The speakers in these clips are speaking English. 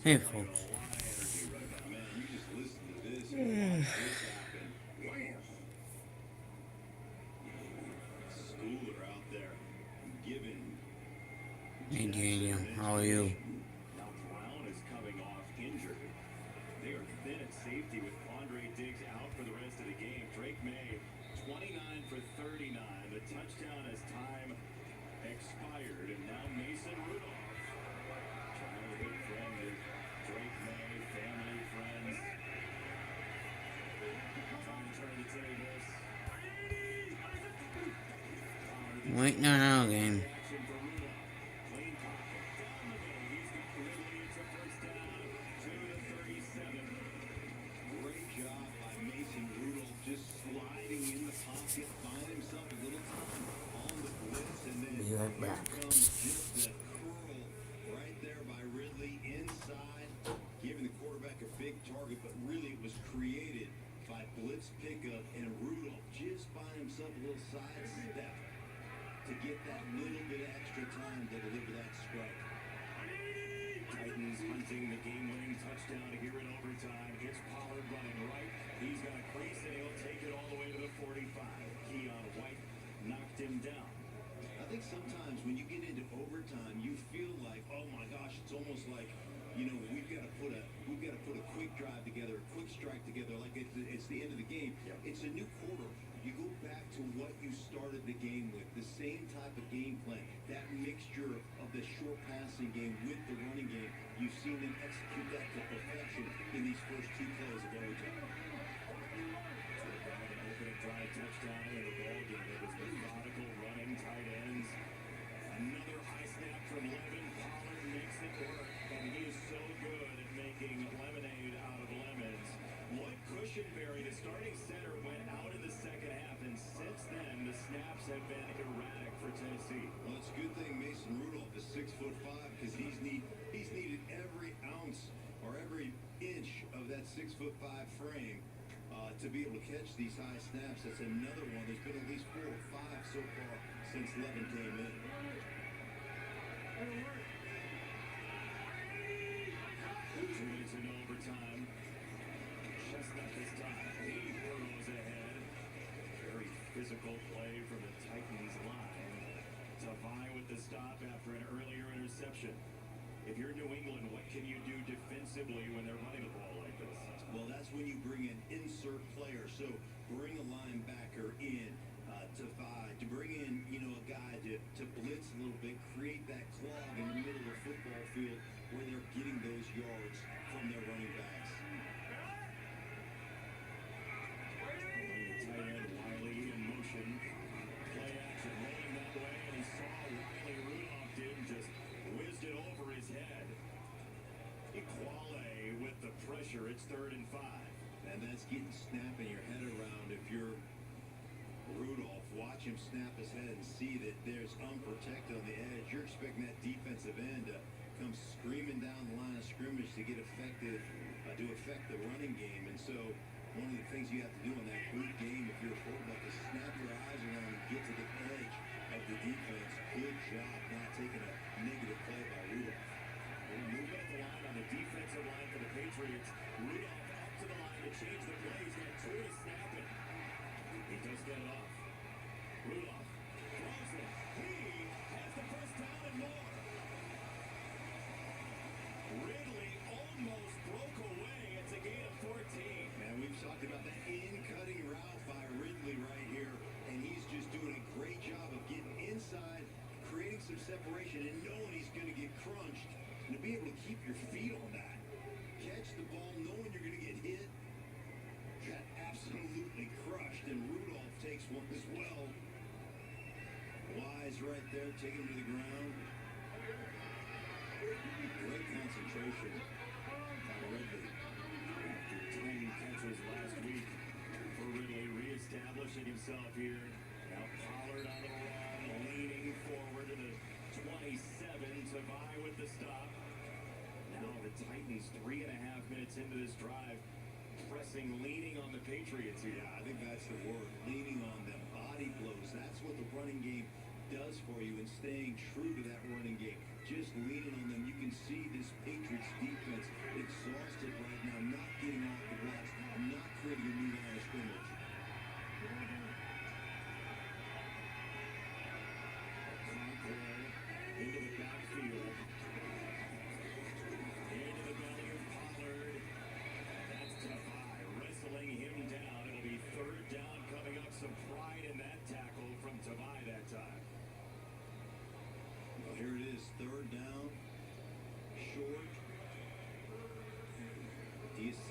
Hey, folks. Hey, Daniel. How are you? Waiting on our game. Be right back.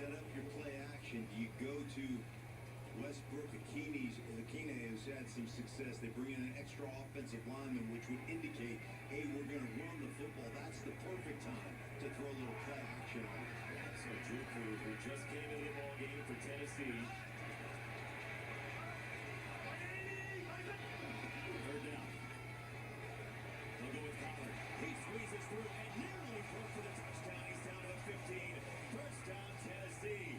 set up your play action? Do you go to Westbrook Akine, who's had some success? They bring in an extra offensive lineman, which would indicate, hey, we're going to run the football. That's the perfect time to throw a little play action on. So Juku, who just came into the ball game for Tennessee. Third down. They'll go with Pollard. He squeezes through and nearly broke for the touchdown. He's down to the 15. First down, Tennessee.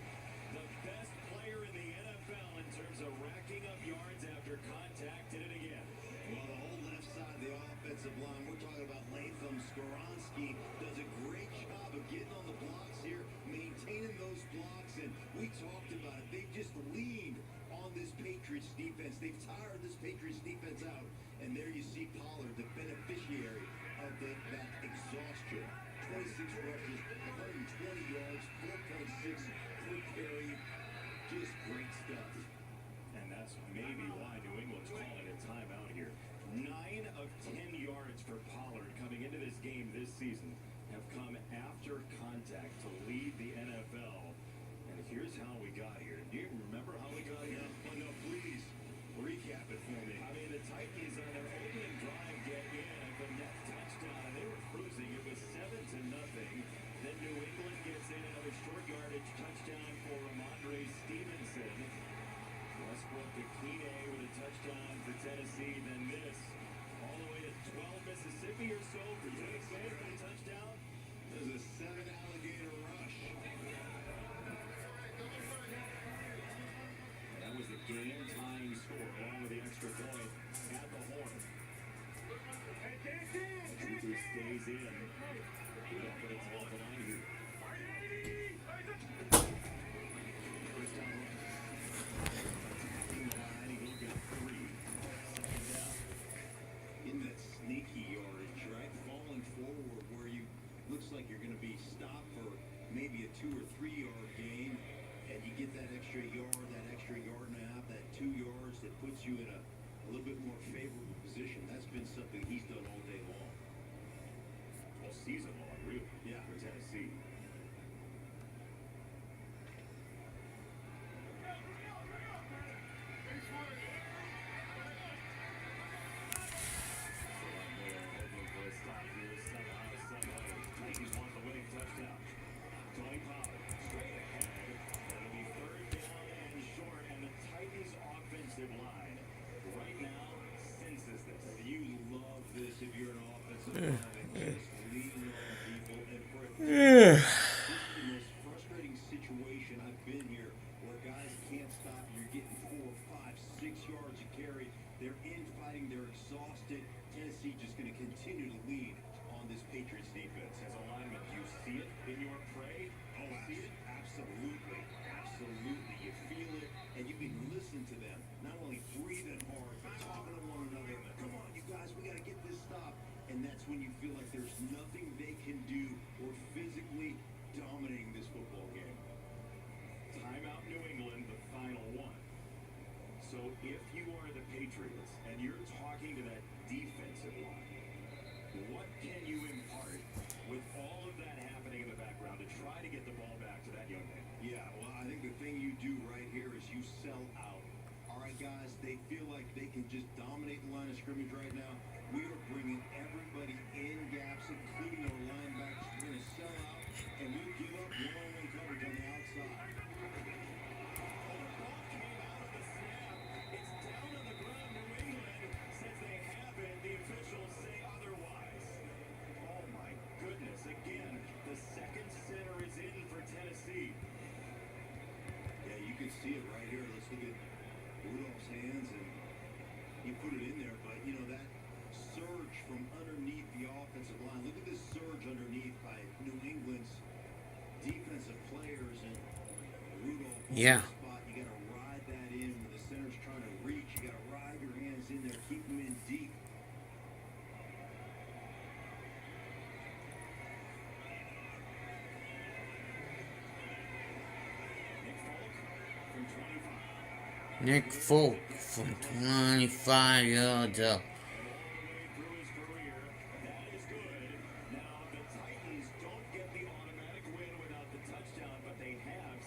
The best player in the NFL in terms of racking up yards after contact did it again. Well, the whole left side of the offensive line, we're talking about Latham Skoronski, does a great job of getting on the blocks here, maintaining those blocks, and we talked about it. They just leaned on this Patriots defense. They've tired this Patriots defense out, and there you see Pollard, the beneficiary of that exhaustion. 26 rushes, 120 yards, 4.6 per carry. Just great stuff. And that's maybe why New England's calling a timeout here. 9 of 10 yards for Pollard coming into this game this season have come after contact to lead the NFL. And here's how we got here. Do you remember how we got here? Oh, no, please recap it for me. I mean, the Titans on their opening drive get in at the net touchdown, and they were cruising. It was 7-0. Then New England gets in another short yardage touchdown for Ramondre Stevenson. Westbrook Akine with a touchdown for Tennessee. Then this, all the way to 12 Mississippi or so for Tennessee for the touchdown. There's a 7-alligator rush. That was the game-tying score, along with the extra point at the horn. Juku stays in. Rudolph with it off the line here. First down run. Attacking the line, he will get 3. Second down. In that sneaky yardage, right? Falling forward where you looks like you're going to be stopped for maybe a 2 or 3 yard gain, and you get that extra yard, that extra yard and a half, that 2 yards that puts you in a little bit more favorable position. That's been something he's done all day long. All season long, really. Yeah. For Tennessee. Hoping for a stop here. Somehow, some way. Titans want the winning touchdown. Tony Pollard straight ahead. It'll be third down and short, and the Titans offensive line right now senses this. You love this if you're an offensive line and just leaning on people. And for a this is the most frustrating situation I've been here, where guys can't stop. You're getting 4, 5, 6 yards a carry. They're infighting. They're exhausted. Tennessee just going to continue to lead on this Patriots defense. As a lineman, do you see it in your prey? Oh, see it? Absolutely. Absolutely. You feel it, and you can listen to them. Not only breathing hard, but talking to one another. Come on, you guys, we got to get this stop. And that's when you feel like there's nothing they can do or physically dominating this football game. Timeout New England, the final one. So if you are the Patriots and you're talking to that defensive line, what can you impart with all of that happening in the background to try to get the ball back to that young man? Yeah, well, I think the thing you do right here is you sell out. All right, guys, they feel like they can just dominate the line of scrimmage right now. We are bringing everybody in gaps, including our linebackers. We're going to sell out, and we'll give up one-on-one coverage on the outside. Well, the ball came out of the snap. It's down on the ground. New England says they have it. The officials say otherwise. Oh, my goodness. Again, the second center is in for Tennessee. Yeah, you can see it right here. Let's look at Rudolph's hands, and he put it in there. But, you know, that surge from underneath the offensive line. Look at this surge underneath by New England's defensive players, and Rudolph on Yeah. the spot. You got to ride that in when the center's trying to reach. You got to ride your hands in there, keep them in deep. Nick Folk from 25. Nick Folk from 25 yards up. And all the way through his career, that is good. Now, the Titans don't get the automatic win without the touchdown, but they have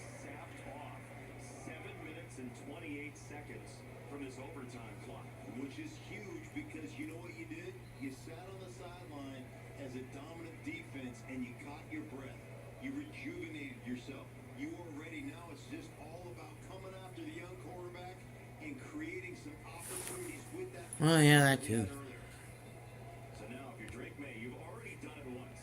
and you caught your breath. You rejuvenated yourself. You are ready. Now it's just all about coming after the young quarterback and creating some opportunities with that. Oh, yeah, that too. So now, if you're Drake May, you've already done it once.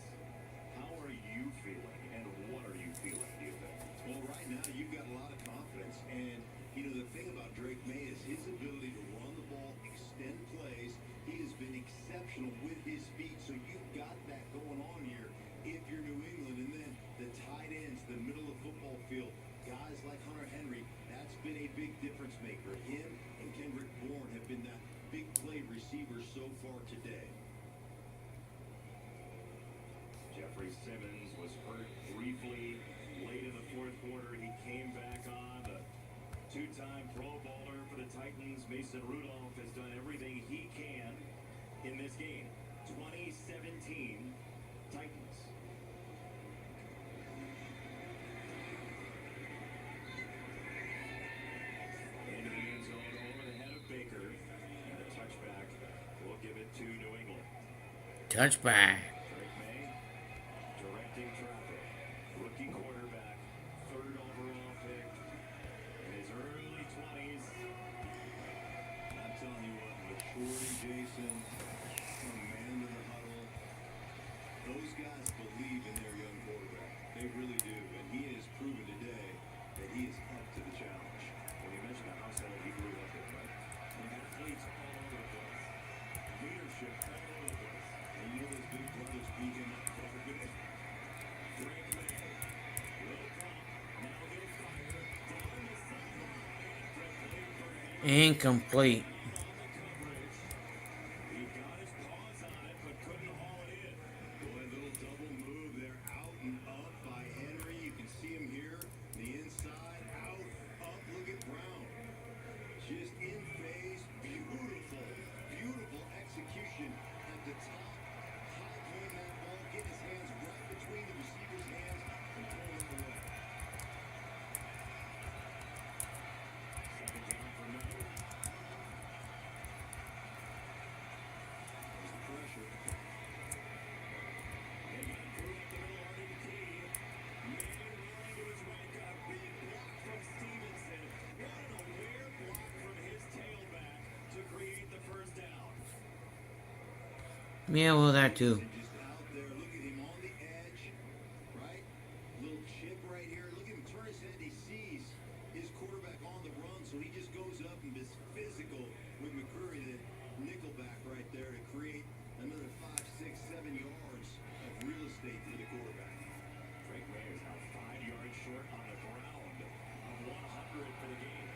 How are you feeling, and what are you feeling, do you think? Well, right now you've got a lot of confidence, and you know the thing about Drake May is his ability to run the ball, extend plays. He has been exceptional with his feet, so you've got that going on here if you're New England. And then the tight ends, the middle of the football field, guys like Hunter Henry, that's been a big difference maker. Him and Kendrick Bourne have been that big play receiver so far today. Jeffrey Simmons was hurt briefly late in the fourth quarter. He came back on. The two-time Pro Bowler for the Titans, Mason Rudolph, has done everything he can in this game. 2017 Titans. Into the end zone over the head of Baker. And a touchback will give it to New England. Touchback. Drake May directing traffic. Rookie quarterback. Third overall pick. In his early 20s. I'm telling you what, Maturity, Jason, from man to the huddle, those guys believe in their young quarterback. They really do, and he has proven today that he is up to the challenge. When you mentioned the household he grew up in, right? And athletes all over the place. Leadership all over the place. And you know those big brothers beat him up for goodness. Drake May will come. Now he'll fire. Down the sideline. Complete for Henry. Incomplete. On the coverage. He got his paws on it, but couldn't haul it in. Boy, a little double move there, out and up by Henry. You can see him here, the inside, out, up. Look at Brown, just in phase. Beautiful, beautiful execution at the top. High point that ball, get his hands right between the receiver's hands and pull it away. Second down for Miller. There's the pressure. They got through up the middle, RDT. May rolling to his right, got a big block from Stevenson. What an aware block from his tailback to create the first down. Yeah, well, that too. And just out there, look at him on the edge, right? Little chip right here. Look at him turn his head. He sees his quarterback on the run, so he just goes up and is physical with McCurry, the nickelback right there, to create another 5, 6, 7 yards of real estate for the quarterback. Drake May is now 5 yards short on the ground of 100 for the game.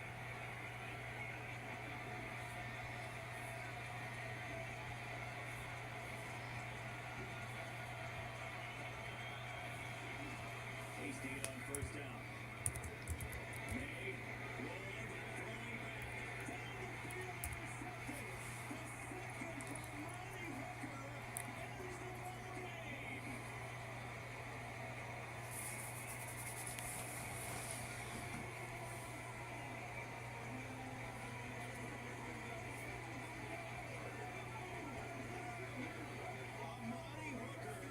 Hasty on first down. May rolling, throwing back, down the field, intercepted. The second from Ronnie Hooker ends the ball game. Amani Hooker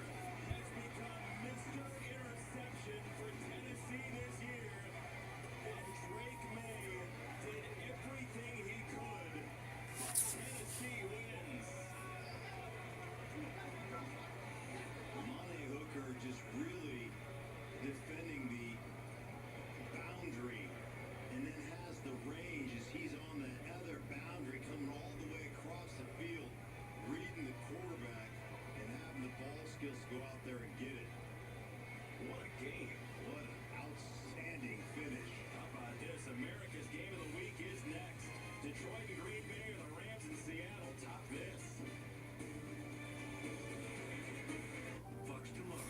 has become Mr. Interception for Tennessee this year. And Drake May did everything he could. But Tennessee wins. Amani Hooker just really defending the boundary and then has the range as he's on the other boundary coming all the way across the field, reading the quarterback and having the ball skills to go out there and get it. What a game. What an outstanding finish. How about this? America's Game of the Week is next. Detroit and Green Bay or the Rams in Seattle top this. Fox tomorrow.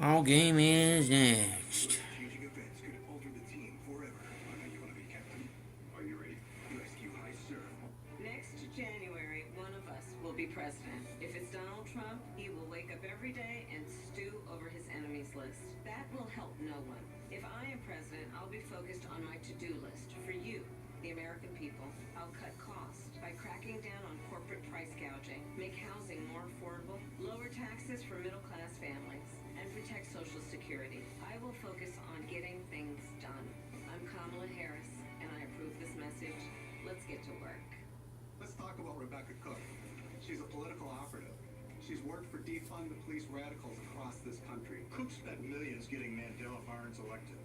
All game is next. Changing events could alter the team forever. Are you want to be captain? Are you ready? Rescue high serve. Next January, one of us will be president. If it's Donald Trump, he will wake up every day and stew over his enemies list. That will help no one. If I am president, I'll be focused on my to-do list for you, the American people. I'll cut costs by cracking down on corporate price gouging, make housing more affordable, lower taxes for middle-class families. focus on getting things done. I'm Kamala Harris, and I approve this message. Let's get to work. Let's talk about Rebecca Cook. She's a political operative. She's worked for defund the police radicals across this country. Cook spent millions getting Mandela Barnes elected,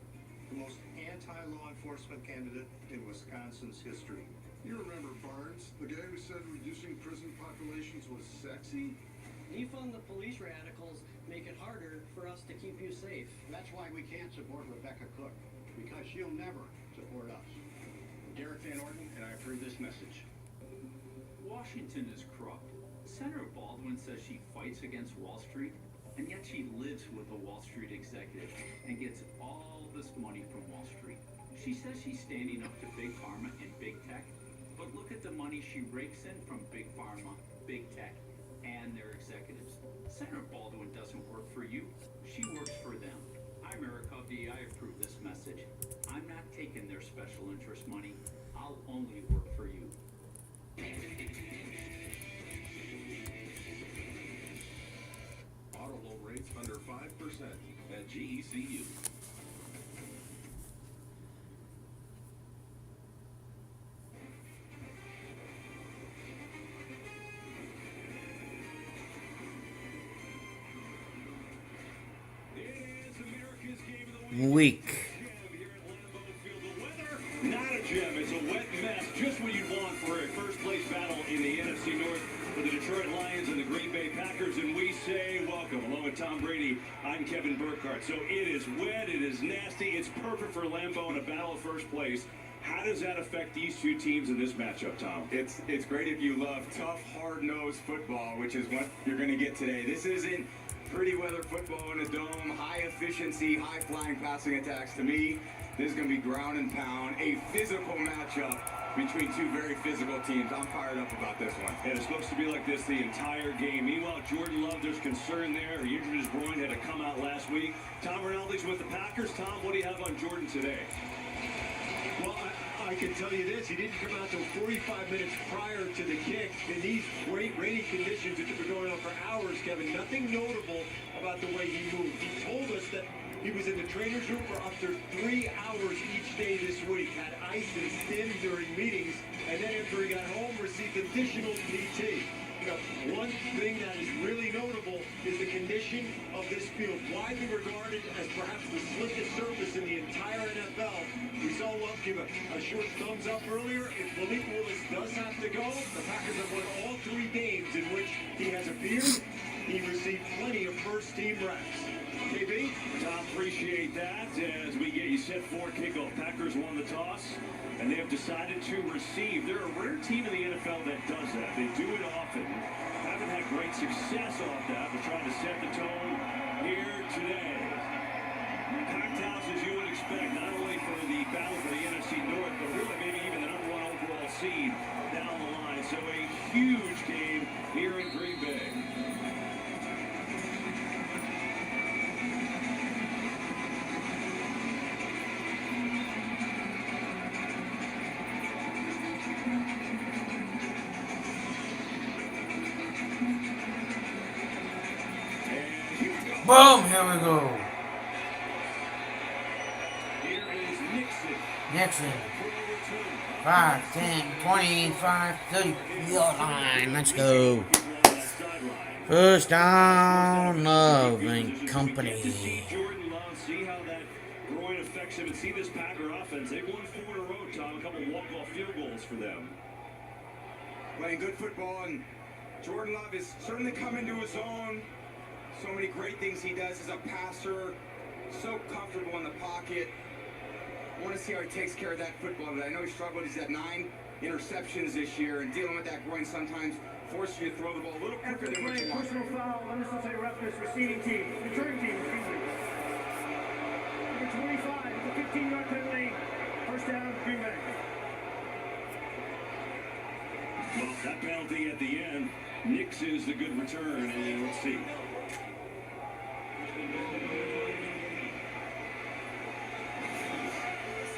the most anti-law enforcement candidate in Wisconsin's history. You remember Barnes, the guy who said reducing prison populations was sexy? Defund the police radicals make it harder for us to keep you safe. That's why we can't support Rebecca Cook, because she'll never support us. Derek Van Orden, and I approve this message. Washington is corrupt. Senator Baldwin says she fights against Wall Street, and yet she lives with a Wall Street executive and gets all this money from Wall Street. She says she's standing up to Big Pharma and Big Tech, but look at the money she rakes in from Big Pharma, Big Tech, and their executives. Senator Baldwin doesn't work for you. She works for them. I'm Eric Hovde. I approve this message. I'm not taking their special interest money. I'll only work for you. Auto loan rates under 5% at GECU. It's America's Game of the Week. Week. Here at Lambeau Field, the weather, not a gem. It's a wet mess, just what you'd want for a first-place battle in the NFC North for the Detroit Lions and the Green Bay Packers. And we say welcome, along with Tom Brady. I'm Kevin Burkhardt. So it is wet, it is nasty, it's perfect for Lambeau in a battle of first place. How does that affect these two teams in this matchup, Tom? It's great if you love tough, hard-nosed football, which is what you're going to get today. This isn't pretty weather football in a dome, high efficiency, high-flying passing attacks. To me, this is going to be ground and pound, a physical matchup between two very physical teams. I'm fired up about this one. And it's supposed to be like this the entire game. Meanwhile, Jordan Love, there's concern there. He injured his groin, had to come out last week. Tom Rinaldi's with the Packers. Tom, what do you have on Jordan today? Well, I can tell you this, he didn't come out till 45 minutes prior to the kick. In these great rainy conditions that have been going on for hours, Kevin, nothing notable about the way he moved. He told us that he was in the trainer's room for up to 3 hours each day this week, had ice and stim during meetings, and then after he got home, received additional PT. One thing that is really notable is the condition of this field, widely regarded as perhaps the slickest surface in the entire NFL. We saw Love give a short thumbs up earlier. If Malik Willis does have to go, the Packers have won all 3 games in which he has appeared. He received plenty of first-team reps. KB? Tom, appreciate that as we get you set for kickoff. Packers won the toss, and they have decided to receive. They're a rare team in the NFL that does that. They do it often. Haven't had great success off that, but trying to set the tone here today. Packed house, as you would expect, not only for the battle for the NFC North, but really maybe even the #1 overall seed down the line. So a huge game here in Green Bay. Boom, here we go. Here is Nixon. Nixon. 5, 10, 25, 30. Yard line. Let's go. First down, Love and company. See Jordan Love, see how that groin affects him, and see this Packer offense. They've won 4 in a row, Tom. A couple walk-off field goals for them. Playing good football, and Jordan Love has certainly come into his own. So many great things he does as a passer, so comfortable in the pocket. I want to see how he takes care of that football, but I know he struggled. He's had 9 interceptions this year, and dealing with that groin sometimes forces you to throw the ball a little quicker than what you want. Personal foul, unnecessary roughness, receiving team, returning team, excuse me. Number 25, it's a 15-yard penalty. First down, Green Bay. Well, that penalty at the end, Nixon's the good return, and let's see.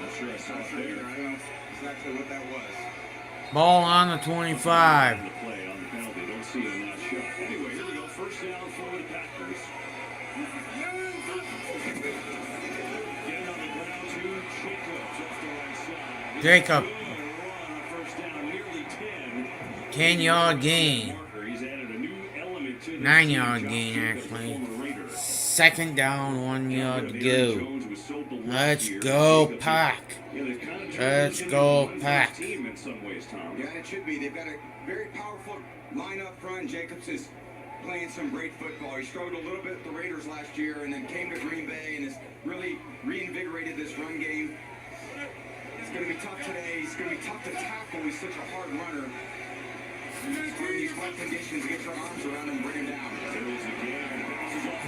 Not sure I saw it there. I don't know exactly what that was. Ball on the 25. The play on the penalty. Don't see it on that shot. Anyway, here we go. First down for the Packers. Jacob. Good run on first down, nearly 10. 10-yard gain. He's added a new element to this 9-yard team. gain, Josh Jacobs, actually. the former Raider. 2nd down, 1 yard to Aaron go. Jones was so beloved Let's here. go, Jacobs, Pack. they've kind of turned Let's this go, into a Pack. one-first team in some ways, Tom. Yeah, and it should be. They've got a very powerful line up front. Jacobs is playing some great football. He struggled a little bit with the Raiders last year and then came to Green Bay and has really reinvigorated this run game. It's going to be tough today. It's going to be tough to tackle. He's such a hard runner. Just find these wet conditions, get your arms around him and bring him down.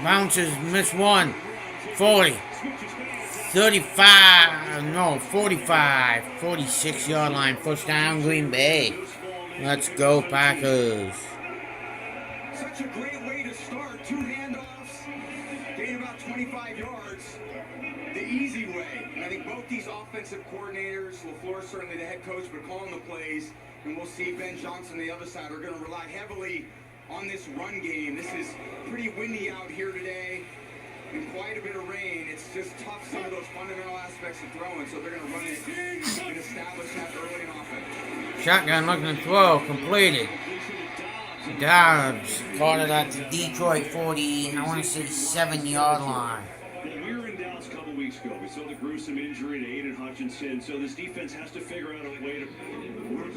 Bounces, miss 1. 40. 35. No, 45. 46-yard line. First down, Green Bay. Let's go, Packers. Such a great way to start. 2 handoffs, gain about 25 yards. The easy way. And I think both these offensive coordinators, LaFleur certainly the head coach, but calling the plays, and we'll see Ben Johnson on the other side, are going to rely heavily on this run game. This is pretty windy out here today and quite a bit of rain. It's just tough, some of those fundamental aspects of throwing, so they're going to run it and establish that early and often. Shotgun looking to throw. Completed. Dobbs caught it at the Detroit 40. I want to say 7-yard line. Well, we were in Dallas a couple weeks ago. We saw the gruesome injury to Aiden Hutchinson. So this defense has to figure out a way to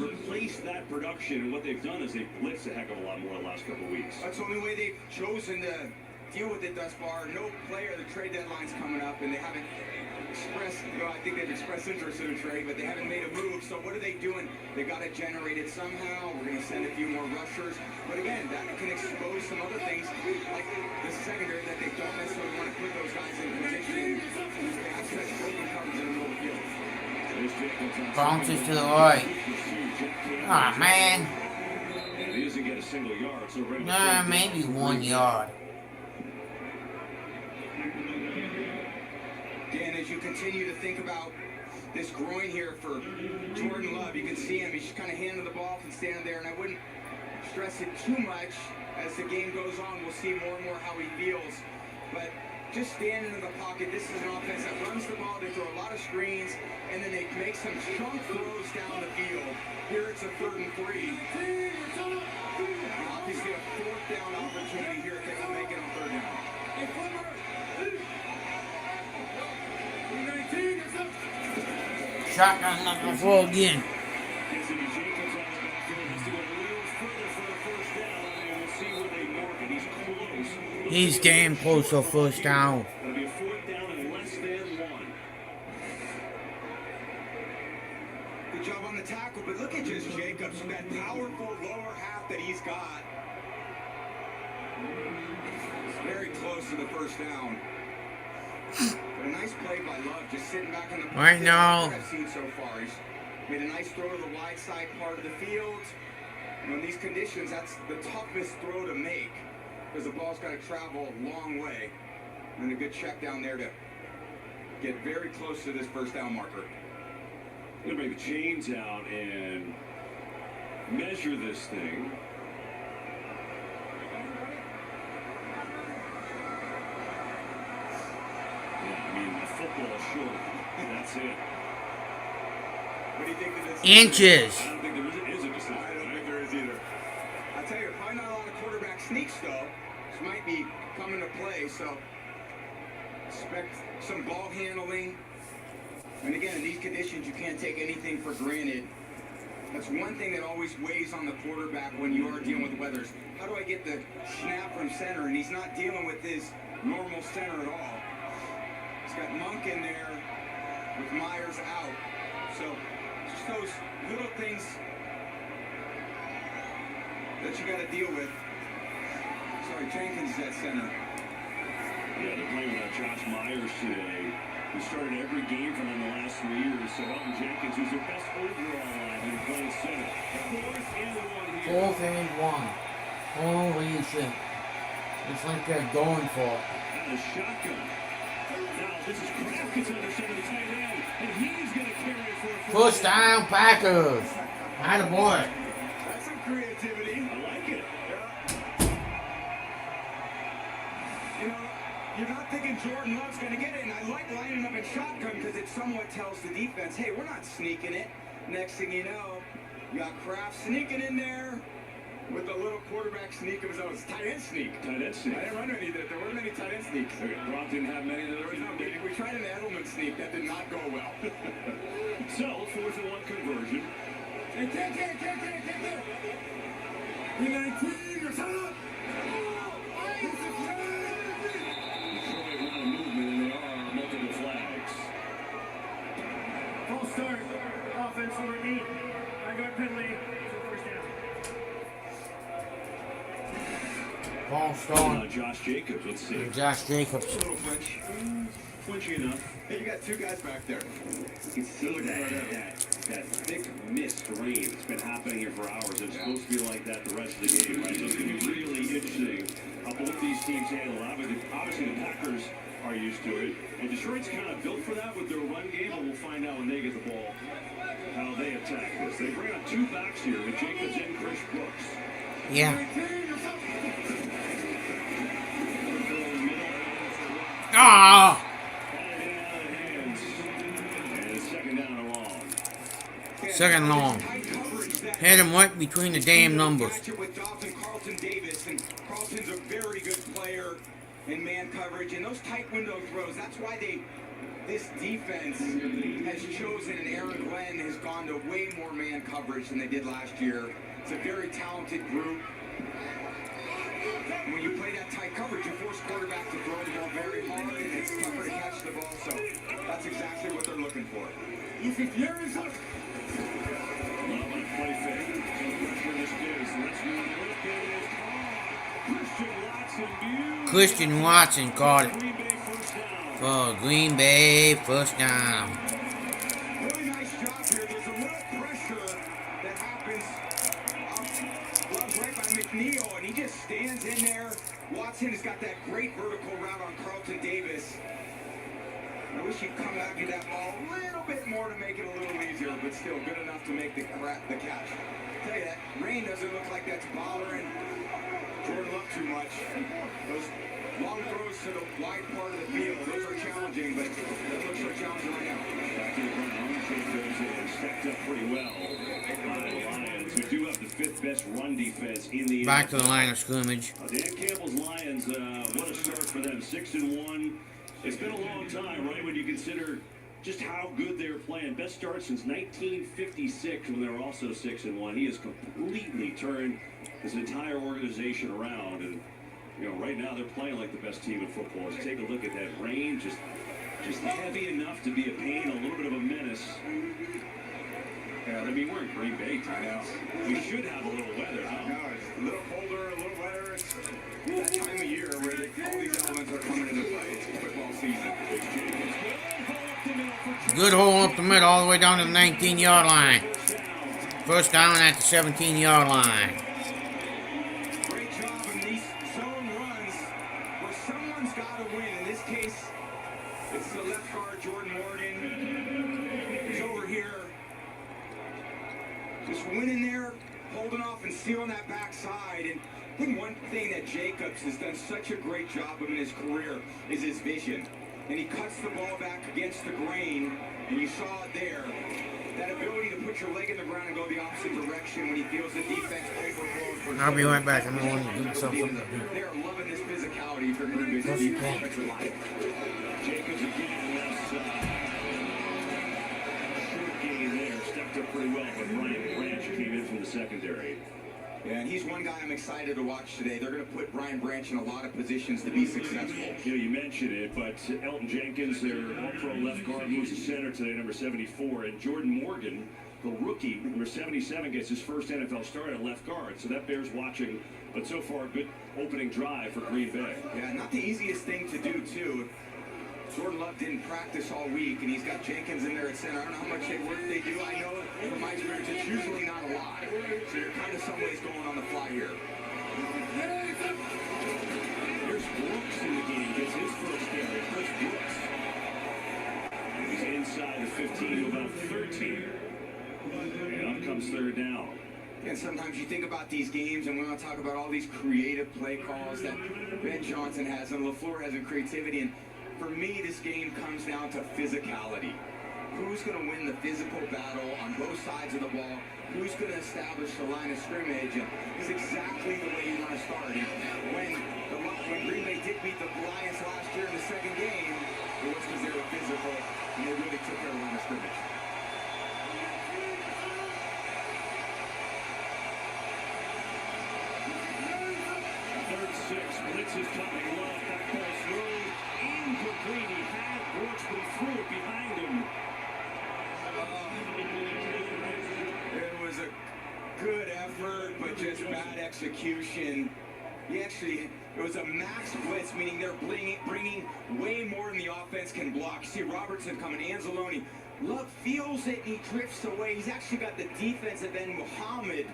replace that production. And what they've done is they've blitzed a heck of a lot more the last couple weeks. That's the only way they've chosen to deal with it thus far. No player, the trade deadline's coming up, and they haven't expressed, well, I think they've expressed interest in a trade, but they haven't made a move. So what are they doing? They got to generate it somehow. We're going to send a few more rushers. But again, that can expose some other things, like the secondary, that they don't necessarily want to put those guys in position. They have such open coverage in the middle of the field. Bounces to the right. Ah, man. He doesn't get a single yard, so Nah, maybe 1 yard. Dan, as you continue to think about this groin here for Jordan Love, you can see him. He's kind of handing the ball and standing there, and I wouldn't stress it too much. As the game goes on, we'll see more and more how he feels. But just standing in the pocket, this is an offense that runs the ball. They throw a lot of screens, and then they make some chunk throws down the field. Here it's a 3rd and 3. Obviously a 4th down opportunity here if they can make it on 3rd down. Shotgun looking to throw again. He's getting close to first down. It'll be a 4th down and less than 1. Good job on the tackle, but look at just Jacobs, that powerful lower half that he's got. Very close to the first down. But a nice play by Love, just sitting back on the pocket. Right now. I've seen so far. He's made a nice throw to the wide side part of the field. You know, in these conditions, that's the toughest throw to make, because the ball's got to travel a long way. And a good check down there to get very close to this first down marker. Gonna bring the chains out and measure this thing. Yeah, I mean, the football short. That's it. What do you think of this? Inches. I don't think there is a decision. I don't think there is either. I'll tell you, probably not a lot of quarterback sneaks, though. This might be coming to play, so expect some ball handling. And again, in these conditions, you can't take anything for granted. That's one thing that always weighs on the quarterback when you are dealing with weathers. How do I get the snap from center? And he's not dealing with his normal center at all. He's got Monk in there with Myers out. So just those little things that you got to deal with. Sorry, Jenkins is at center. Yeah, they're playing without Josh Myers today. He started every game for them the last 3 years. So Elton Jenkins, who's their best overall lineman, playing center. 4th and 1 here. 4th and 1. Holy shit. It's like they're going for it. And the shotgun. Now, this is Kraft gets under center, the tight end, and he's going to carry it for a First down, Packers. Attaboy. That's some creativity. I like it. You know, you're not thinking Jordan Love's going to get it. And I like lining up in shotgun because it somewhat tells the defense, hey, we're not sneaking it. Next thing you know, you got Kraft sneaking in there with a little quarterback sneak of his own. It's tight end sneak. Tight end sneak. I didn't run any. There weren't many tight end sneaks. Brock didn't have many. There was no. We tried an Edelman sneak. That did not go well. So, 4th and 1 conversion. Hey, can't. Detroit wanted movement, and there are multiple flags. False start. Offense number 8. 9-yard penalty. First down. Ball start. Josh Jacobs, let's see. Josh Jacobs. A little flinch. Flinchy enough. Hey, you got two guys back there. You can see that thick mist rain that's been happening here for hours. It's supposed to be like that the rest of the game, right? So it's going to be really interesting how both these teams handle it. Obviously, the Packers are used to it. And Detroit's kind of built for that with their run game, and we'll find out when they get the ball how they attack this. They bring on 2 backs here with Jacobs and Chris Brooks. Yeah. Ah! Second long. Hit him right between the damn numbers. With Dobbs and Carlton Davis, and Carlton's a very good player in man coverage, and those tight window throws, that's why this defense has chosen, and Aaron Glenn has gone to way more man coverage than they did last year. It's a very talented group. When you play that tight coverage, you force quarterback to throw the ball very hard, and it's tougher to catch the ball, so that's exactly what they're looking for. Christian Watson caught it for Green Bay first down. Really nice job here. There's a little pressure that happens right by McNeil, and he just stands in there. Watson has got that great vertical route on Carlton Davis. I wish he'd come out and get that ball a little bit more to make it a little easier, but still good enough to make the catch. I'll tell you that rain doesn't look like that's bothering Jordan Love too much. Those long throws to the wide part of the field, those are challenging, but that looks so challenging right now. Back to the front, stacked up pretty well by the Lions, who do have the 5th best run defense in the Back to the line of scrimmage. Dan Campbell's Lions, what a start for them, 6-1. It's been a long time, right, when you consider just how good they're playing. Best start since 1956 when they were also 6-1. He has completely turned his entire organization around, and right now they're playing like the best team in football. Just take a look at that rain, just heavy enough to be a pain, a little bit of a menace. Yeah, I mean, we're in Green Bay now. We should have a little weather, huh? No, it's a little colder, a little wetter. It's that time of year where all these elements are coming into play. It's football season. Good hole up the middle all the way down to the 19-yard line. First down at the 17-yard line. Great job in these zone runs where someone's got to win. In this case, it's the left guard, Jordan Morgan. He's over here. Just winning there, holding off and stealing that backside. And I think one thing that Jacobs has done such a great job of in his career is his vision. And he cuts the ball back against the grain, and you saw it there. That ability to put your leg in the ground and go the opposite direction when he feels the defense overflows. I'll be right back. I'm going to do something. They're loving this physicality if you're going to be the defensive line. Jacobs again, left side. Short game there, stepped up pretty well, but Brian Branch came in from the secondary. Yeah, and he's one guy I'm excited to watch today. They're going to put Brian Branch in a lot of positions to be successful. You mentioned it, but Elton Jenkins, their all-pro left guard, moves to center today, number 74, and Jordan Morgan, the rookie, number 77, gets his first NFL start at left guard, so that bears watching. But so far, a good opening drive for Green Bay. Yeah, not the easiest thing to do, too. Jordan Love didn't practice all week, and he's got Jenkins in there at center. I don't know how much work they do. I know from my experience, it's usually not a lot. So you're kind of some ways going on the fly here. There's Brooks in the game. Gets his first carry. Chris Brooks. He's inside the 15 to about 13. And up comes third down. And sometimes you think about these games, and we want to talk about all these creative play calls that Ben Johnson has and LaFleur has in creativity. And for me, this game comes down to physicality. Who's going to win the physical battle on both sides of the ball? Who's going to establish the line of scrimmage? And it's exactly the way you want to start. And when Green Bay did beat the Lions last year in the second game, it was because they were physical and they really took care of the line of scrimmage. Third six, blitz is coming. Love, back ball through. Incomplete. He had Brooks, but he threw it behind him. It was a good effort, but just bad execution. It was a max blitz, meaning they're bringing way more than the offense can block. You see Robertson coming, Anzalone. Love feels it, and he drifts away. He's actually got the defensive end, Muhammad,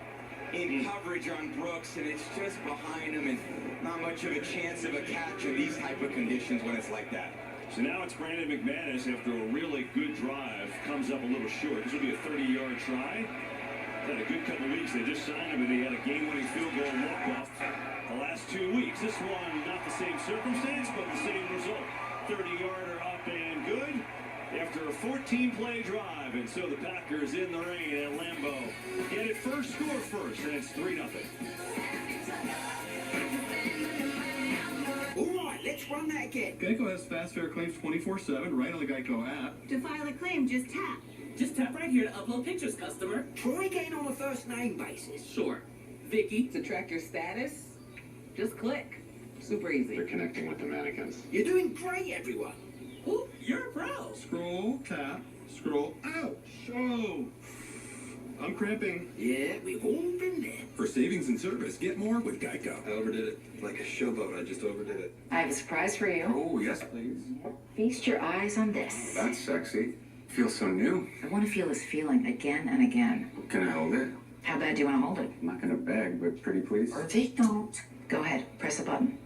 in coverage on Brooks, and it's just behind him, and not much of a chance of a catch in these type of conditions when it's like that. So now it's Brandon McManus after a really good drive. Comes up a little short. This will be a 30-yard try. Had a good couple weeks. They just signed him, and he had a game-winning field goal walk-off the last 2 weeks. This one, not the same circumstance, but the same result. 30-yarder up and good after a 14-play drive. And so the Packers in the rain at Lambeau get it first, score first, and it's 3-0. All right, let's run that again. Geico has fast fair claims 24/7 right on the Geico app. To file a claim, just tap. Just tap right here to upload pictures, customer. Try again on a first name basis. Sure. Vicky. To track your status, just click. Super easy. They're connecting with the mannequins. You're doing great, everyone. Ooh, you're a pro. Scroll, tap, scroll, ouch. Oh, I'm cramping. Yeah, we've all been there. For savings and service, get more with Geico. I overdid it. Like a showboat, I just overdid it. I have a surprise for you. Oh, yes, please. Feast your eyes on this. That's sexy. Feels so new. I want to feel this feeling again and again. Can I hold it? How bad do you want to hold it? I'm not gonna beg, but pretty please. Take note. Go ahead, press a button.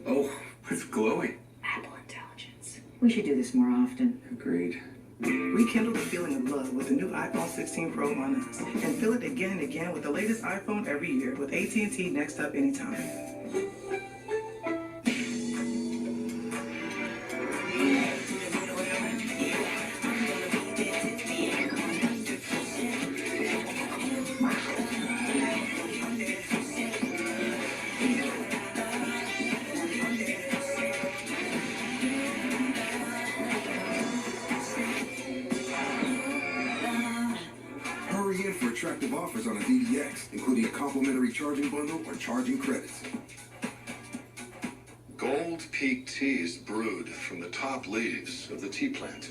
Oh, it's glowing. Apple Intelligence. We should do this more often. Agreed. Rekindle the feeling of love with the new iPhone 16 Pro on us. And feel it again and again with the latest iPhone every year with AT&T Next Up Anytime. Hurry in for attractive offers on a DDX, including a complimentary charging bundle or charging credits. Gold Peak Tea is brewed from the top leaves of the tea plant.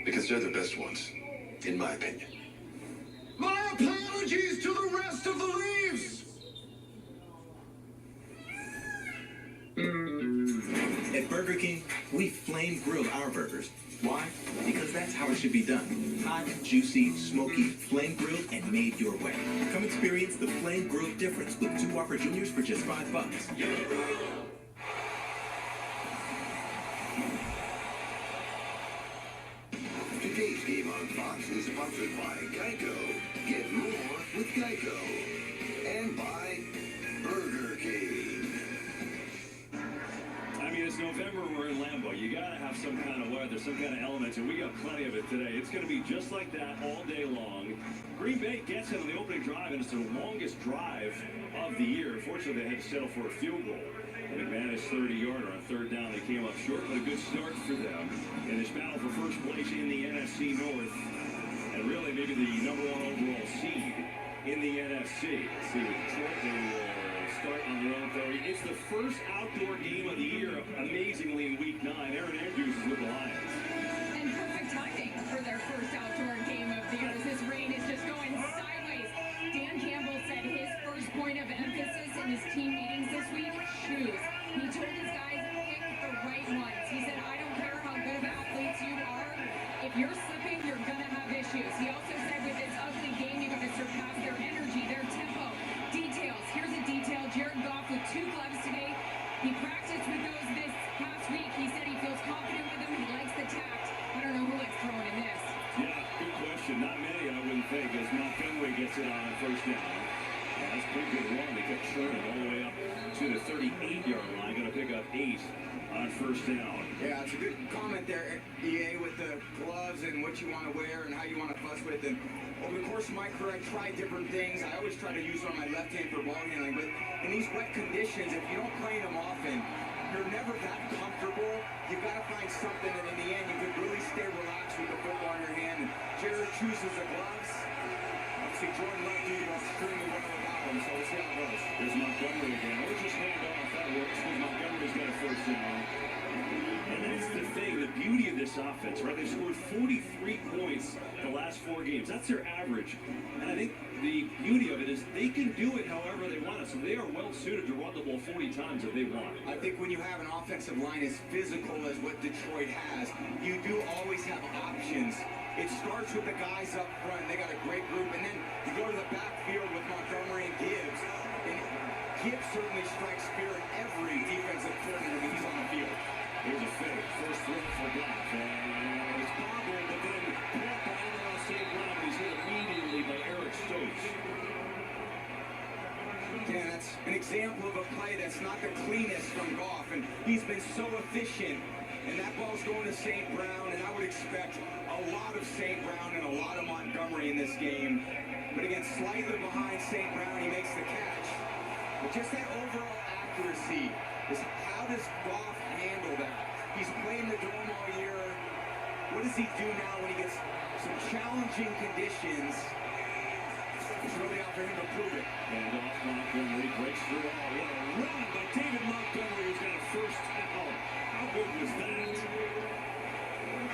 Because they're the best ones, in my opinion. My apologies to the rest of the leaves! At Burger King, we flame grill our burgers. Why? Because that's how it should be done. Hot, juicy, smoky, flame grilled, and made your way. Come experience the flame grilled difference with 2 Whopper Juniors for just $5. Today's game on Fox is sponsored by Geico. Get more with Geico. And by Burger King. I mean, it's November, we're in Lambeau. You gotta have some kind of weather, some kind of elements, and we got plenty of it today. It's gonna be just like that all day long. Green Bay gets it on the opening drive, and it's the longest drive of the year. Fortunately, they had to settle for a field goal. And McManus 30-yarder on third down. They came up short, but a good start for them in this battle for first place in the NFC North. And really, maybe the #1 overall seed in the NFC. Let's see, with Detroit, they will start on their own 30. It's the first outdoor game of the year, amazingly, in Week 9. Aaron Andrews is with the Lions. And perfect timing for their first outdoor game of the year. This rain is just going sideways. Dan Campbell said his first point of emphasis in his team meetings this week, shoes. He told his guys, pick the right ones. He said, I don't care how good of athletes you are. If you're slipping, you're going to have issues. He also said with this ugly game, you're going to surpass their energy, their tempo. Details. Here's a detail. Jared Goff with 2 gloves today. He practiced with those this past week. He said he feels confident with them. He likes the tact. I don't know who likes throwing in this. Yeah, good question. Not many, I wouldn't think, as Mount Fenway gets it on 1st first down. And that's a pretty good run. They kept churning all the way up to the 38-yard line. Going to pick up 8 on first down. Yeah, it's a good comment there, EA, with the gloves and what you want to wear and how you want to fuss with. And over the course of my career, I tried different things. I always try to use on my left hand for ball handling. But in these wet conditions, if you don't play them often, you're never that comfortable. You've got to find something, and in the end, you could really stay relaxed with the football in your hand. And Jared chooses the gloves. Obviously, Jordan Love did extremely well without him, so we'll see how it goes. There's Montgomery again. We'll just hand off. That works. Montgomery's got a first down. And that's the thing, the beauty of this offense, right? They've scored 43 points the last 4 games. That's their average. And I think the beauty of it is they can do it however they want it. So they are well suited to run the ball 40 times if they want. I think when you have an offensive line as physical as what Detroit has, you do always have options. It starts with the guys up front. They got a great group. And then you go to the backfield with Montgomery and Gibbs. And Gibbs certainly strikes fear in every defensive coordinator when he's on the field. Here's a fake. First throw for Goff. And it's bobbled, but then caught by Amon St. Brown. He's hit immediately by Eric Stokes. Yeah, that's an example of a play that's not the cleanest from Goff. And he's been so efficient. And that ball's going to St. Brown. And I would expect a lot of St. Brown and a lot of Montgomery in this game. But again, slightly behind St. Brown, he makes the catch. But just that overall accuracy is how does Goff handle that? He's playing the dome all year. What does he do now when he gets some challenging conditions? It's really out for him to prove it. And off Montgomery breaks through all. What a run by David Montgomery, who's got a first down. How good was that?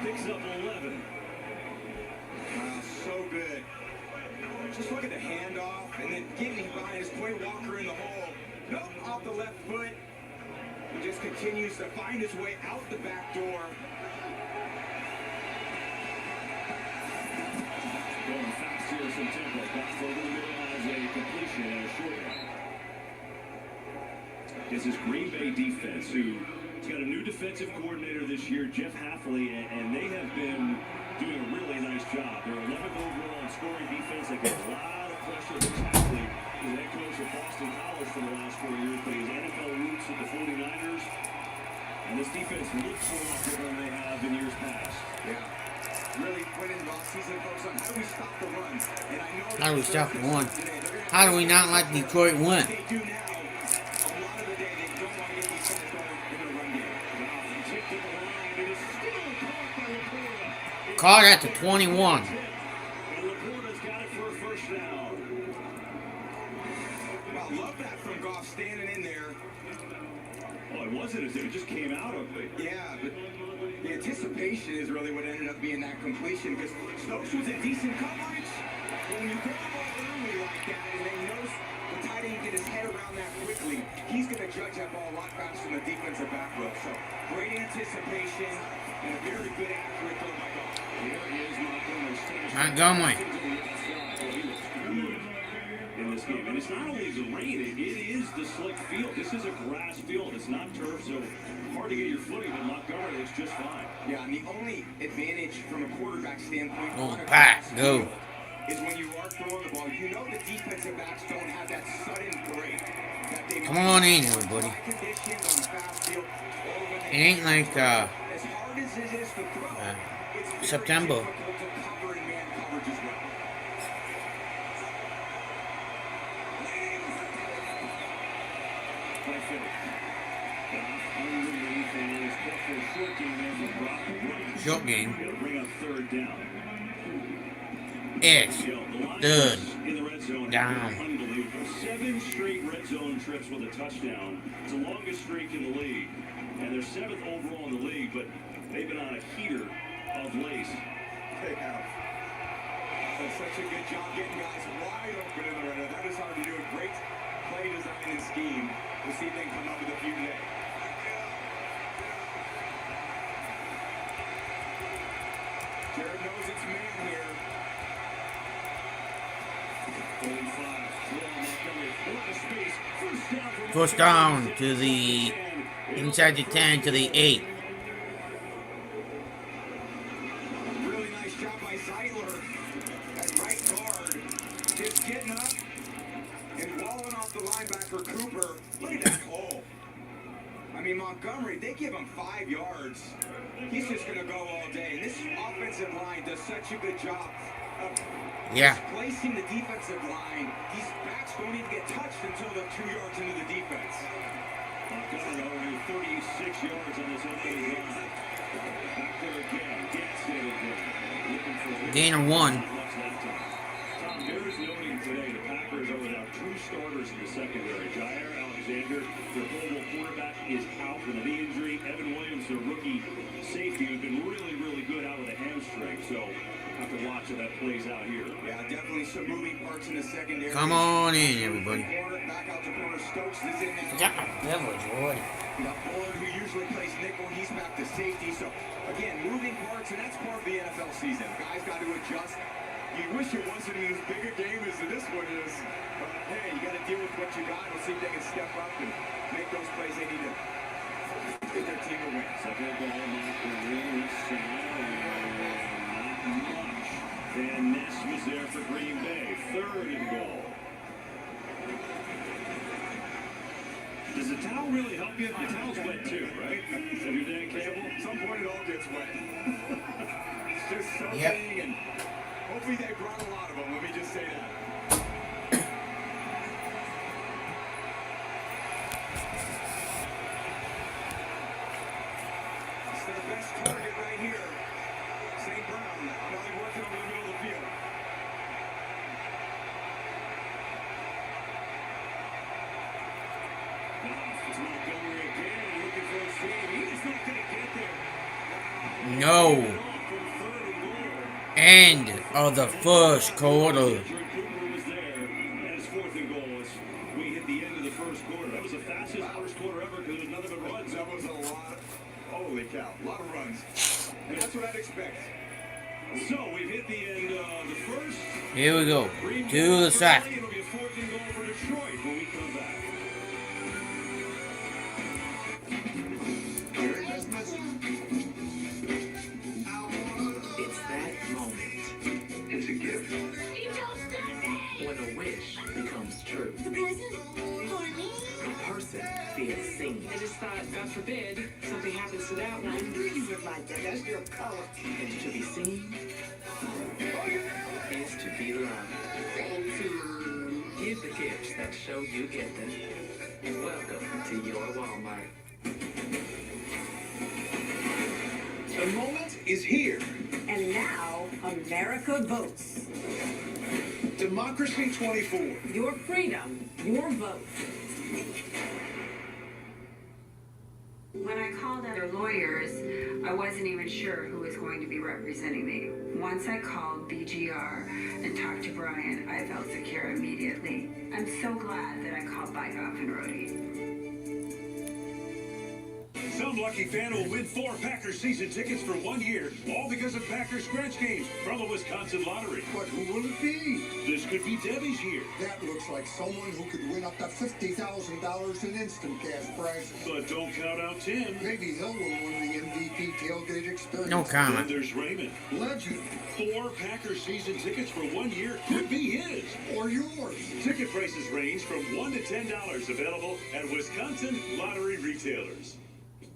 Picks up 11. Wow, so good. Just look at the handoff and then getting behind his Quay Walker in the hole. Nope, off the left foot. He just continues to find his way out the back door. Going fast here, some tempo. Goff over the middle has a completion and a short one. This is Green Bay defense, who's got a new defensive coordinator this year, Jeff Hafley, and they have been doing a really nice job. They're 11th overall in scoring defense. They get a lot of pressure to Hafley, who's head coach of Boston College for the last 4 years, but he's NFL roots with the 49ers. And this defense looks a lot different than they have in years past. Yeah. Really put in off season focus on how do we stop the run. And I know how do we stop the run? How do we not let Detroit win? They do now. A lot of the day they don't want to get these guys going in the run game. Tipped it around. It is still caught by LaPorta. Caught at the 21. And LaPorta's got it for a first down. Well, love that from Goff standing in there. Oh, it wasn't as if it just came out of it. Yeah, but the anticipation is really what ended up being that completion because Stokes was in decent coverage. When you get the ball early like that and then he knows the tight end get his head around that quickly, he's going to judge that ball a lot faster than the defensive back will. So great anticipation and a very good accurate throw by Goff. Here is Montgomery. Montgomery. In this game. And it's not only the rain, it is the slick field. This is a grass field. It's not turf, so hard to get your footing, but Montgomery looks just fine. Yeah, and the only advantage from a quarterback standpoint Go. is when you are throwing the ball. You know the defensive backs don't have that sudden break that they Come on in, everybody. It ain't like as hard as it is to throw, it's September. difficult to cover in man coverage as well. Short game. Bring up third down. It's third down. Unbelievable. 7 straight red zone trips with a touchdown. It's the longest streak in the league. And they're 7th overall in the league, but they've been on a heater of late. They have. Done such a good job getting guys wide open in the runner. That is hard to do. A great play design and scheme. We'll see if they can come up with a few today. Jared knows it's man here. 45. First down to the inside the 10 to the 8. Really nice job by Zeitler at right guard. Just getting up Look at that hole. I mean, Montgomery, they give him 5 yards. He's just going to go all day. And this offensive line does such a good job of displacing the defensive line. These backs don't even get touched until they're 2 yards into the defense. Montgomery already 36 yards on this opening drive. Back there again. Gets it again. Looking for Gain of 1. Tom, there's noting today the Packers are without 2 starters in the secondary. Jair Alexander, their global quarterback, is out with a knee injury. Evan Williams, their rookie safety, who's been really, really good out with a hamstring. So have to watch how that plays out here. Yeah, definitely some moving parts in the secondary. Come on in, everybody. Back out to corner. Stokes is in there. That was Lord. You got Bullard, who usually plays nickel. He's back to safety. So, again, moving parts, and that's part of the NFL season. Guys got to adjust. You wish it wasn't as big a game as this one is. But, hey, you got to deal with what you got. We'll see if they can step up and make those plays they need to get their team a win. Second ball, not really not much. Van Ness was there for Green Bay. 3rd and goal. Does the towel really help you? The towel's wet too, right? Have you Dan Campbell? At some point it all gets wet. It's just soaking, and hopefully they brought a lot of them. Let me just say that. It's their best target right here. St. Brown, probably working over the middle of the field. It's Montgomery again, looking for a seam. He's not going to get there. No. End of the first quarter. Cooper was there, and it's 4th and goal as we hit the end of the first quarter. That was the fastest first quarter ever because there's nothing but runs. That was a lot. Holy cow, a lot of runs. And that's what I'd expect. So we've hit the end of the first. Here we go. To the sack. It'll be a 4th and goal for Detroit when we come back. It's that moment. It's a gift. When a wish becomes true. The present for me. A person feels seen. I just thought, God forbid, something happens to that one. I knew you would like that. That's your color. And to be seen is to be loved. Give the gifts that show you get them. And welcome to your Walmart. The moment is here. And now, America votes. Democracy 24. Your freedom, your vote. When I called other lawyers, I wasn't even sure who was going to be representing me. Once I called BGR and talked to Brian, I felt secure immediately. I'm so glad that I called Bygoff and Rhodey. Some lucky fan will win 4 Packers season tickets for 1 year, all because of Packers scratch games from the Wisconsin Lottery. But who will it be? This could be Debbie's year. That looks like someone who could win up to $50,000 in instant cash prizes. But don't count out Tim. Maybe he'll win the MVP tailgate experience. No comment. Then there's Raymond. Legend. 4 Packers season tickets for 1 year could be his. Or yours. Ticket prices range from $1 to $10, available at Wisconsin Lottery retailers.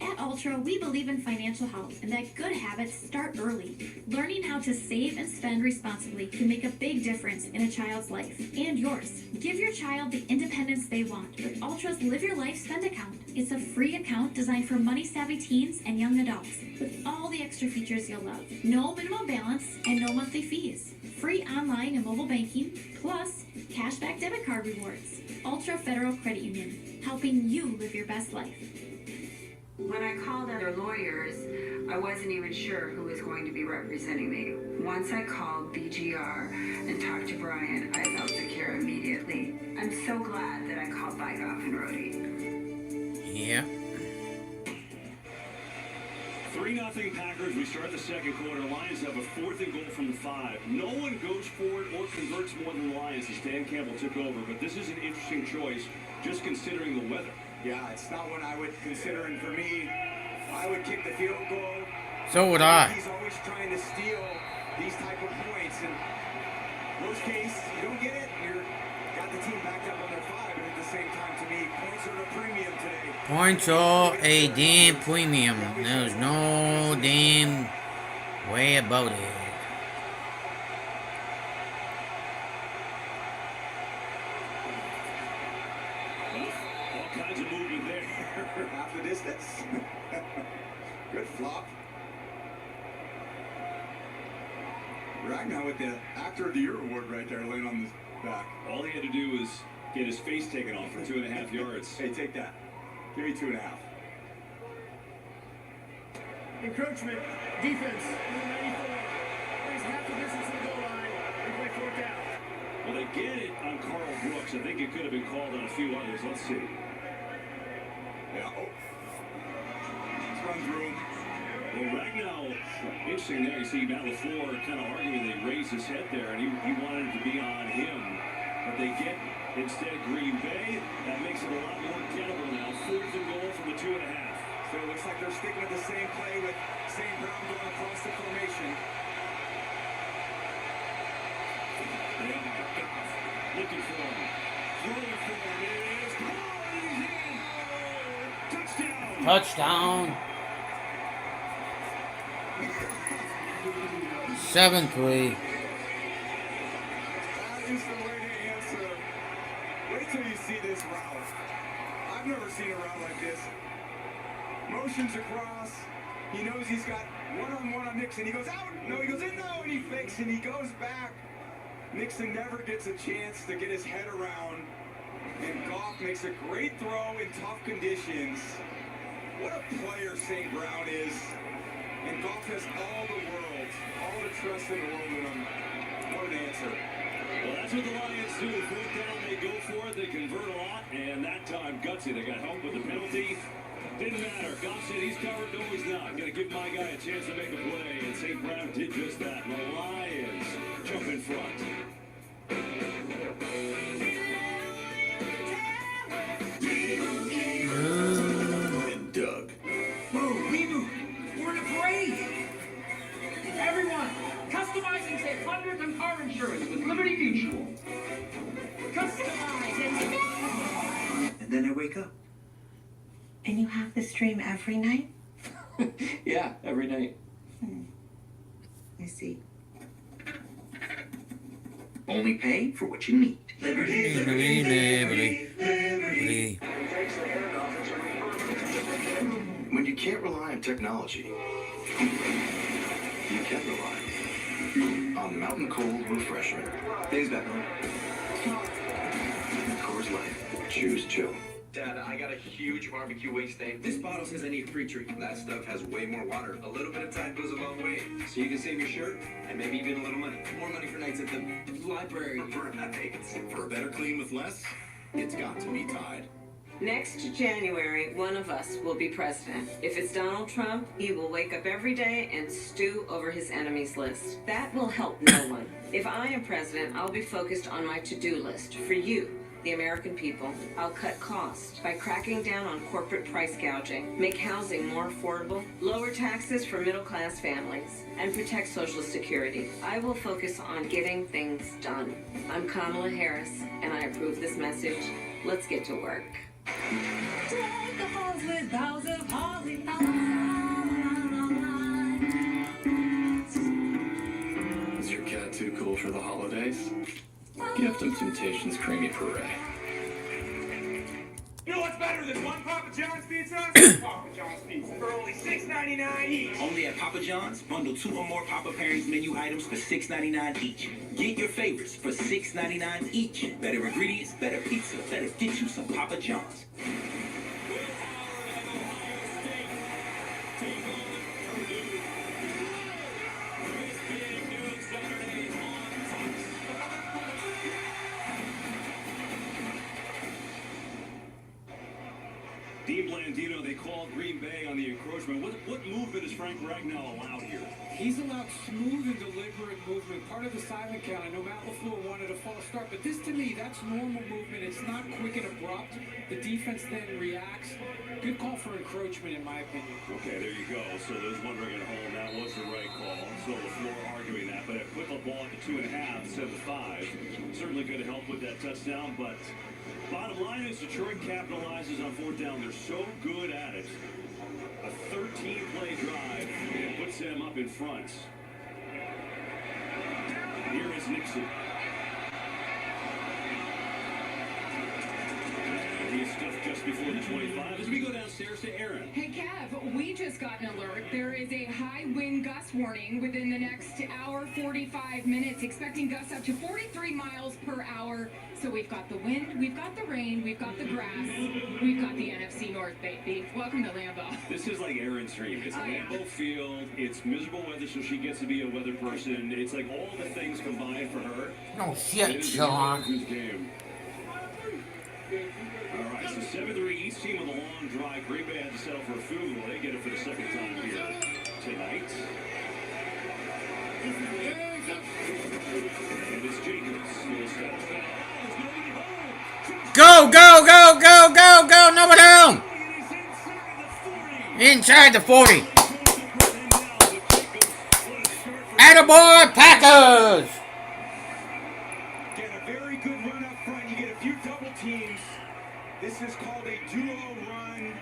At Ultra, we believe in financial health and that good habits start early. Learning how to save and spend responsibly can make a big difference in a child's life and yours. Give your child the independence they want with Ultra's Live Your Life Spend account. It's a free account designed for money-savvy teens and young adults with all the extra features you'll love. No minimum balance and no monthly fees. Free online and mobile banking, plus cashback debit card rewards. Ultra Federal Credit Union, helping you live your best life. When I called other lawyers, I wasn't even sure who was going to be representing me. Once I called BGR and talked to Brian, I felt secure immediately. I'm so glad that I called Bygoff and Rhodey. Yeah. 3-0 Packers. We start the second quarter. Lions have a 4th and goal from the 5. No one goes for it or converts more than the Lions as Dan Campbell took over. But this is an interesting choice, just considering the weather. Yeah, it's not one I would consider, and for me, I would kick the field goal. So would I. He's always trying to steal these type of points, and worst case, you don't get it, you're got the the team back up on their 5, and at the same time, to me, points are at a premium today. Points are a damn premium. There's no damn way about it. All kinds of movement there. Half the distance. Good flop. Ragnar with the Actor of the Year award right there, laying on his back. All he had to do was get his face taken off for 2.5 yards. Hey, take that. Give me 2.5. Encroachment, defense, number 94. Plays half the distance to the goal line. They play 4th down. Well, they get it on Carl Brooks. I think it could have been called on a few others. Let's see. Yeah. Oh. Let's run through him. Well, Ragnow, interesting there. You see Matt LaFleur kind of arguing that he raised his head there, and he wanted it to be on him. But they get, instead, Green Bay. That makes it a lot more gettable now. 4th and goal from the 2.5. So it looks like they're sticking with the same play with St. Brown going across the formation. Looking for him. Throwing for him is... Touchdown! Touchdown. 7-3. That is the way to answer. Wait till you see this route. I've never seen a route like this. Motions across. He knows he's got one-on-one on Nixon. He goes out. No, he goes in. No, and he fakes and he goes back. Nixon never gets a chance to get his head around. And Goff makes a great throw in tough conditions. What a player St. Brown is. And Goff has all the world, all the trust in the world in him. What an answer. Well, that's what the Lions do. 4th down, they go for it. They convert a lot. And that time, gutsy. They got help with the penalty. Didn't matter. Goff said he's covered. No, he's not. Got to give my guy a chance to make a play. And St. Brown did just that. And the Lions jump in front. And Doug. Move, Reboot. We're in a parade. Everyone, customize and save hundreds on car insurance with Liberty Mutual. Customize and save. And then I wake up. And you have this dream every night? Yeah, every night. I see. Only pay for what you need. Liberty. When you can't rely on technology, you can rely on Mountain Cold Refreshment. Days back home. Coors Light. Choose chill. Dad, I got a huge barbecue waste tank. This bottle says I need a pre-treat. That stuff has way more water. A little bit of time goes a long way. So you can save your shirt and maybe even a little money. More money for nights at the library. For a better clean with less, it's got to be Tide. Next January, one of us will be president. If it's Donald Trump, he will wake up every day and stew over his enemies list. That will help no one. If I am president, I'll be focused on my to-do list for you, the American people. I'll cut costs by cracking down on corporate price gouging, make housing more affordable, lower taxes for middle-class families, and protect Social Security. I will focus on getting things done. I'm Kamala Harris, and I approve this message. Let's get to work. Take the halls with boughs of holly. Is your cat too cool for the holidays? Gift him Temptations Creamy Puree. You know what's better than one Papa John's pizza? Papa John's pizza for only $6.99 each. Only at Papa John's, bundle 2 or more Papa Pairings menu items for $6.99 each. Get your favorites for $6.99 each. Better ingredients, better pizza. Better get you some Papa John's. Dean Blandino, they called Green Bay on the encroachment. What movement is Frank Ragnow allowed here? He's allowed smooth and deliberate movement. Part of the silent count. I know Matt LaFleur wanted a false start, but this to me, that's normal movement. It's not quick and abrupt. The defense then reacts. Good call for encroachment, in my opinion. Okay, there you go. So there's wondering at home, that was the right call. So LaFleur arguing that, but a quick ball at the 2.5 instead of the 5 certainly could have helped with that touchdown. But bottom line is Detroit capitalizes on 4th down. They're so good at it. A 13-play drive and puts them up in front. Here is Nixon. He's stuffed just before the 25 as we go downstairs to Aaron. Hey, Kev, we just got an alert. There is a high wind gust warning within the next hour, 45 minutes, expecting gusts up to 43 miles per hour. So we've got the wind, we've got the rain, we've got the grass, we've got the NFC North, baby. Welcome to Lambeau. This is like Aaron's dream. It's Lambeau Field. It's miserable weather, so she gets to be a weather person. It's like all the things combined for her. No shit, Sean. All right, so 7-3 East team with a long drive. Green Bay had to settle for a field goal. They get it for the second time here tonight. And it's Jacobs. Go, go, go, go, go, go, number down. Inside the 40. Attaboy, Packers. Get a very good run up front. You get a few double teams. This is called a duo run.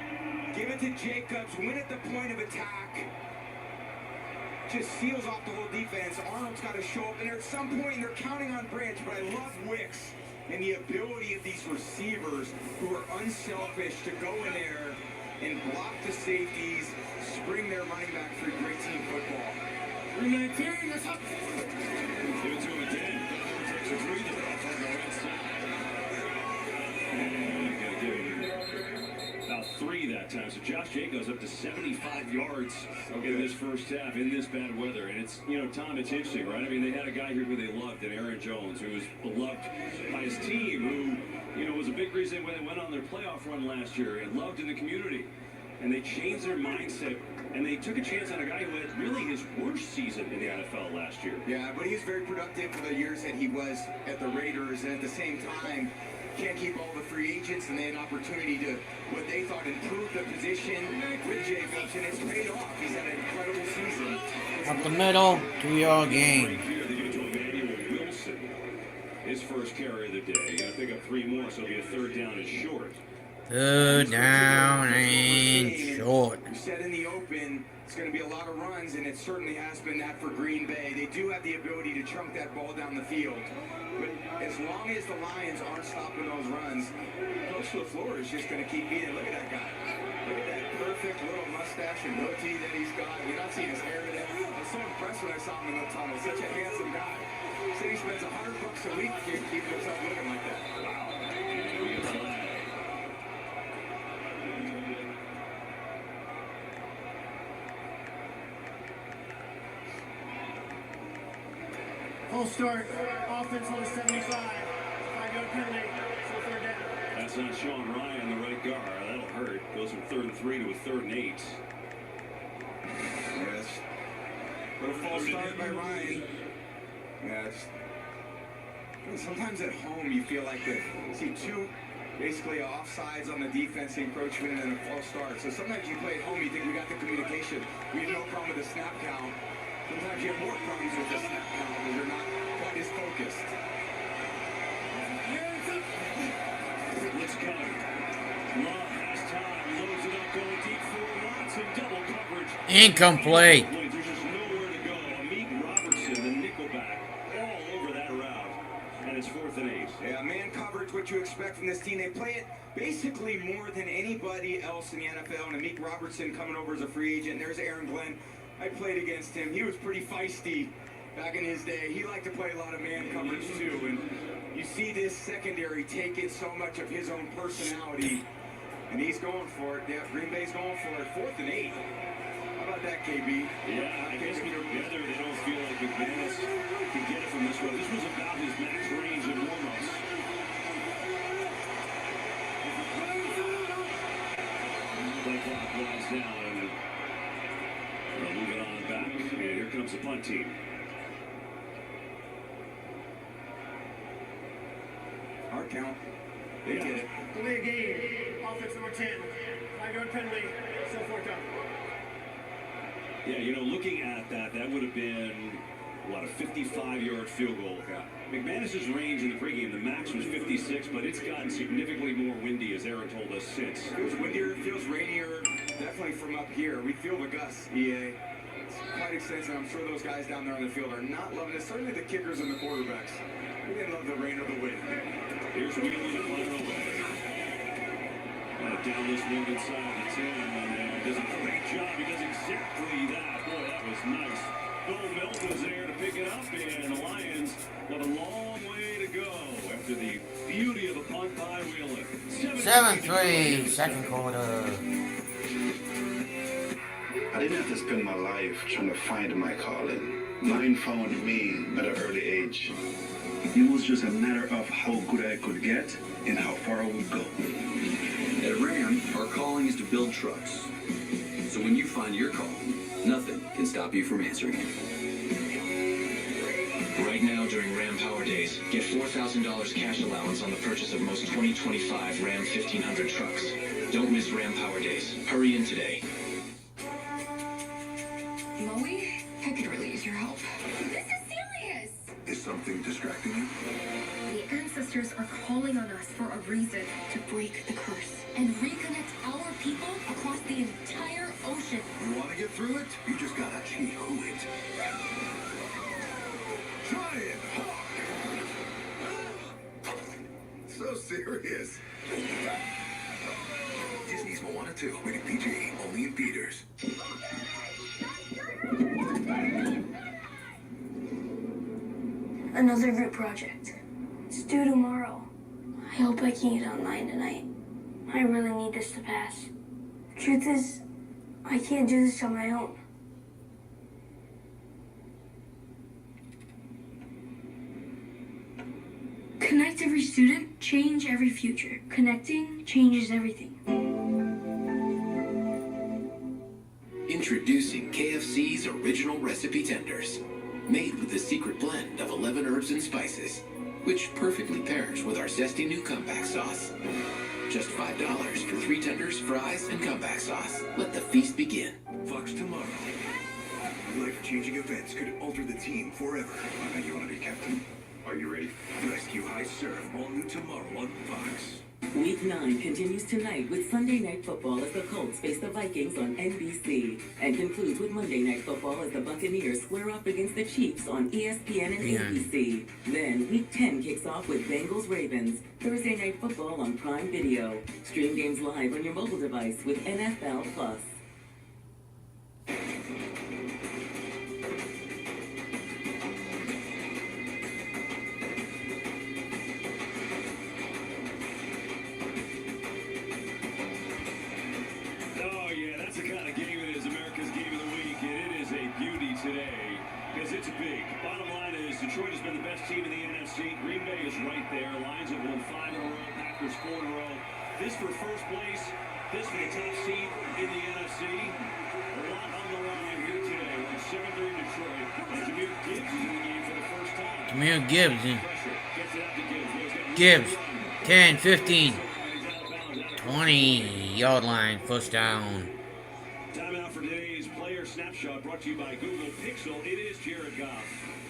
Give it to Jacobs. Win at the point of attack. Just seals off the whole defense. Arnold's got to show up. And at some point, they're counting on Branch. But I love Wicks and the ability of these receivers who are unselfish to go in there and block the safeties, spring their running back for great team football. Give it to him again. Takes a breather. And got to give him about 3 that time. So Josh Jacobs up to 75 yards in this first half in this bad weather. And it's, Tom, it's interesting, right? I mean, they had a guy here who they loved, and Aaron Jones, who was beloved by his team, who, was a big reason when they went on their playoff run last year and loved in the community. And they changed their mindset, and they took a chance on a guy who had really his worst season in the NFL last year. Yeah, but he was very productive for the years that he was at the Raiders, and at the same time, can't keep all the free agents, and they had an opportunity to, what they thought, improve the position with Jay Beach, and it's paid off. He's had an incredible season. Up the middle, 2-yard gain. Here they give it to Emmanuel Wilson. His first carry of the day. You got to pick up 3 more, so it'll be a 3rd down and short. 3rd down and short. You said in the open, it's going to be a lot of runs, and it certainly has been that for Green Bay. They do have the ability to chunk that ball down the field. But as long as the Lions aren't stopping those runs, Coach LaFleur is just going to keep beating. Look at that guy. Look at that perfect little mustache and goatee that he's got. You're not seeing his hair today. I was so impressed when I saw him in the tunnel. Such a handsome guy. He said he spends $100 a week to keep himself looking like that. Wow. Full start. Offense on the 75. 5-yard penalty. So 3rd down. That's on Sean Ryan, the right guard. That'll hurt. Goes from 3rd and 3 to a 3rd and 8. Yes. But a false start by Ryan. Yes. Sometimes at home you feel like you see 2 basically offsides on the defense, encroachment, and then a false start. So sometimes you play at home, you think we got the communication. We have no problem with the snap count. Sometimes you have more problems with the snap count because you're not quite as focused. It's coming. Love has time. Loads it up, going deep for Watson. Double coverage. Incomplete. There's just nowhere to go. Amik Robertson, the nickelback, all over that route. And it's 4th and 8. Yeah, man coverage, what you expect from this team. They play it basically more than anybody else in the NFL. And Amik Robertson coming over as a free agent. There's Aaron Glenn. I played against him. He was pretty feisty back in his day. He liked to play a lot of man coverage too. And you see this secondary taking so much of his own personality. And he's going for it. Yeah, Green Bay's going for it. 4th and 8. How about that, KB? Yeah, I guess together they don't feel like McManus can get it from this road. This was about his max range in warm-ups. Play clock runs down, and comes the punt team. Hard count. They get it. Delay a game. Offense number 10. 5-yard penalty. Still fourth down. Yeah, you know, looking at that, that would have been, what, a 55-yard field goal. Yeah. McManus's range in the pregame, the max was 56, but it's gotten significantly more windy, as Aaron told us, since. It feels windier, it feels rainier, definitely from up here. We feel the gusts, EA. It's quite extensive. I'm sure those guys down there on the field are not loving it. Certainly the kickers and the quarterbacks. We didn't love the rain or the wind. Here's Wheeler to fire away. Down this one inside the 10, and does a great job. He does exactly that. Boy, that was nice. Bill Milton's there to pick it up, and the Lions got a long way to go after the beauty of a punt by Wheeler. 7-3, second quarter. I didn't have to spend my life trying to find my calling. Mine found me at an early age. It was just a matter of how good I could get and how far I would go. At Ram, our calling is to build trucks. So when you find your calling, nothing can stop you from answering it. Right now, during Ram Power Days, get $4,000 cash allowance on the purchase of most 2025 Ram 1500 trucks. Don't miss Ram Power Days. Hurry in today. Moe, I could really use your help. This is serious! Is something distracting you? The ancestors are calling on us for a reason to break the curse and reconnect our people across the entire ocean. You want to get through it? You just gotta Chi-Hoo it. Giant Hawk! So serious. Disney's Moana 2, rated PG, only in theaters. Another group project. It's due tomorrow. I hope I can get online tonight. I really need this to pass. The truth is, I can't do this on my own. Connect every student, change every future. Connecting changes everything. Introducing KFC's original recipe tenders. Made with the secret blend of 11 herbs and spices, which perfectly pairs with our zesty new comeback sauce. Just $5 for 3 tenders, fries, and comeback sauce. Let the feast begin. Fox tomorrow. Life-changing events could alter the team forever. I know you want to be captain. Are you ready? Rescue High Surf, all new tomorrow on Fox. Week 9 continues tonight with Sunday Night Football as the Colts face the Vikings on NBC, and concludes with Monday Night Football as the Buccaneers square up against the Chiefs on ESPN and ABC. Then Week 10 kicks off with Bengals Ravens, Thursday Night Football on Prime Video. Stream games live on your mobile device with NFL Plus. Today, because it's big. Bottom line is Detroit has been the best team in the NFC. Green Bay is right there. Lions have won 5 in a row. Packers 4 in a row. This for first place. This for the top seed in the NFC. A lot on the line here today. We're at 7-3 Detroit. And Jahmyr Gibbs is in the game for the first time. Jahmyr Gibbs. Gibbs. 10, 15, 20-yard line. First down. Timeout for today's player snapshot brought to you by Google Pixel. It is Jared Goff.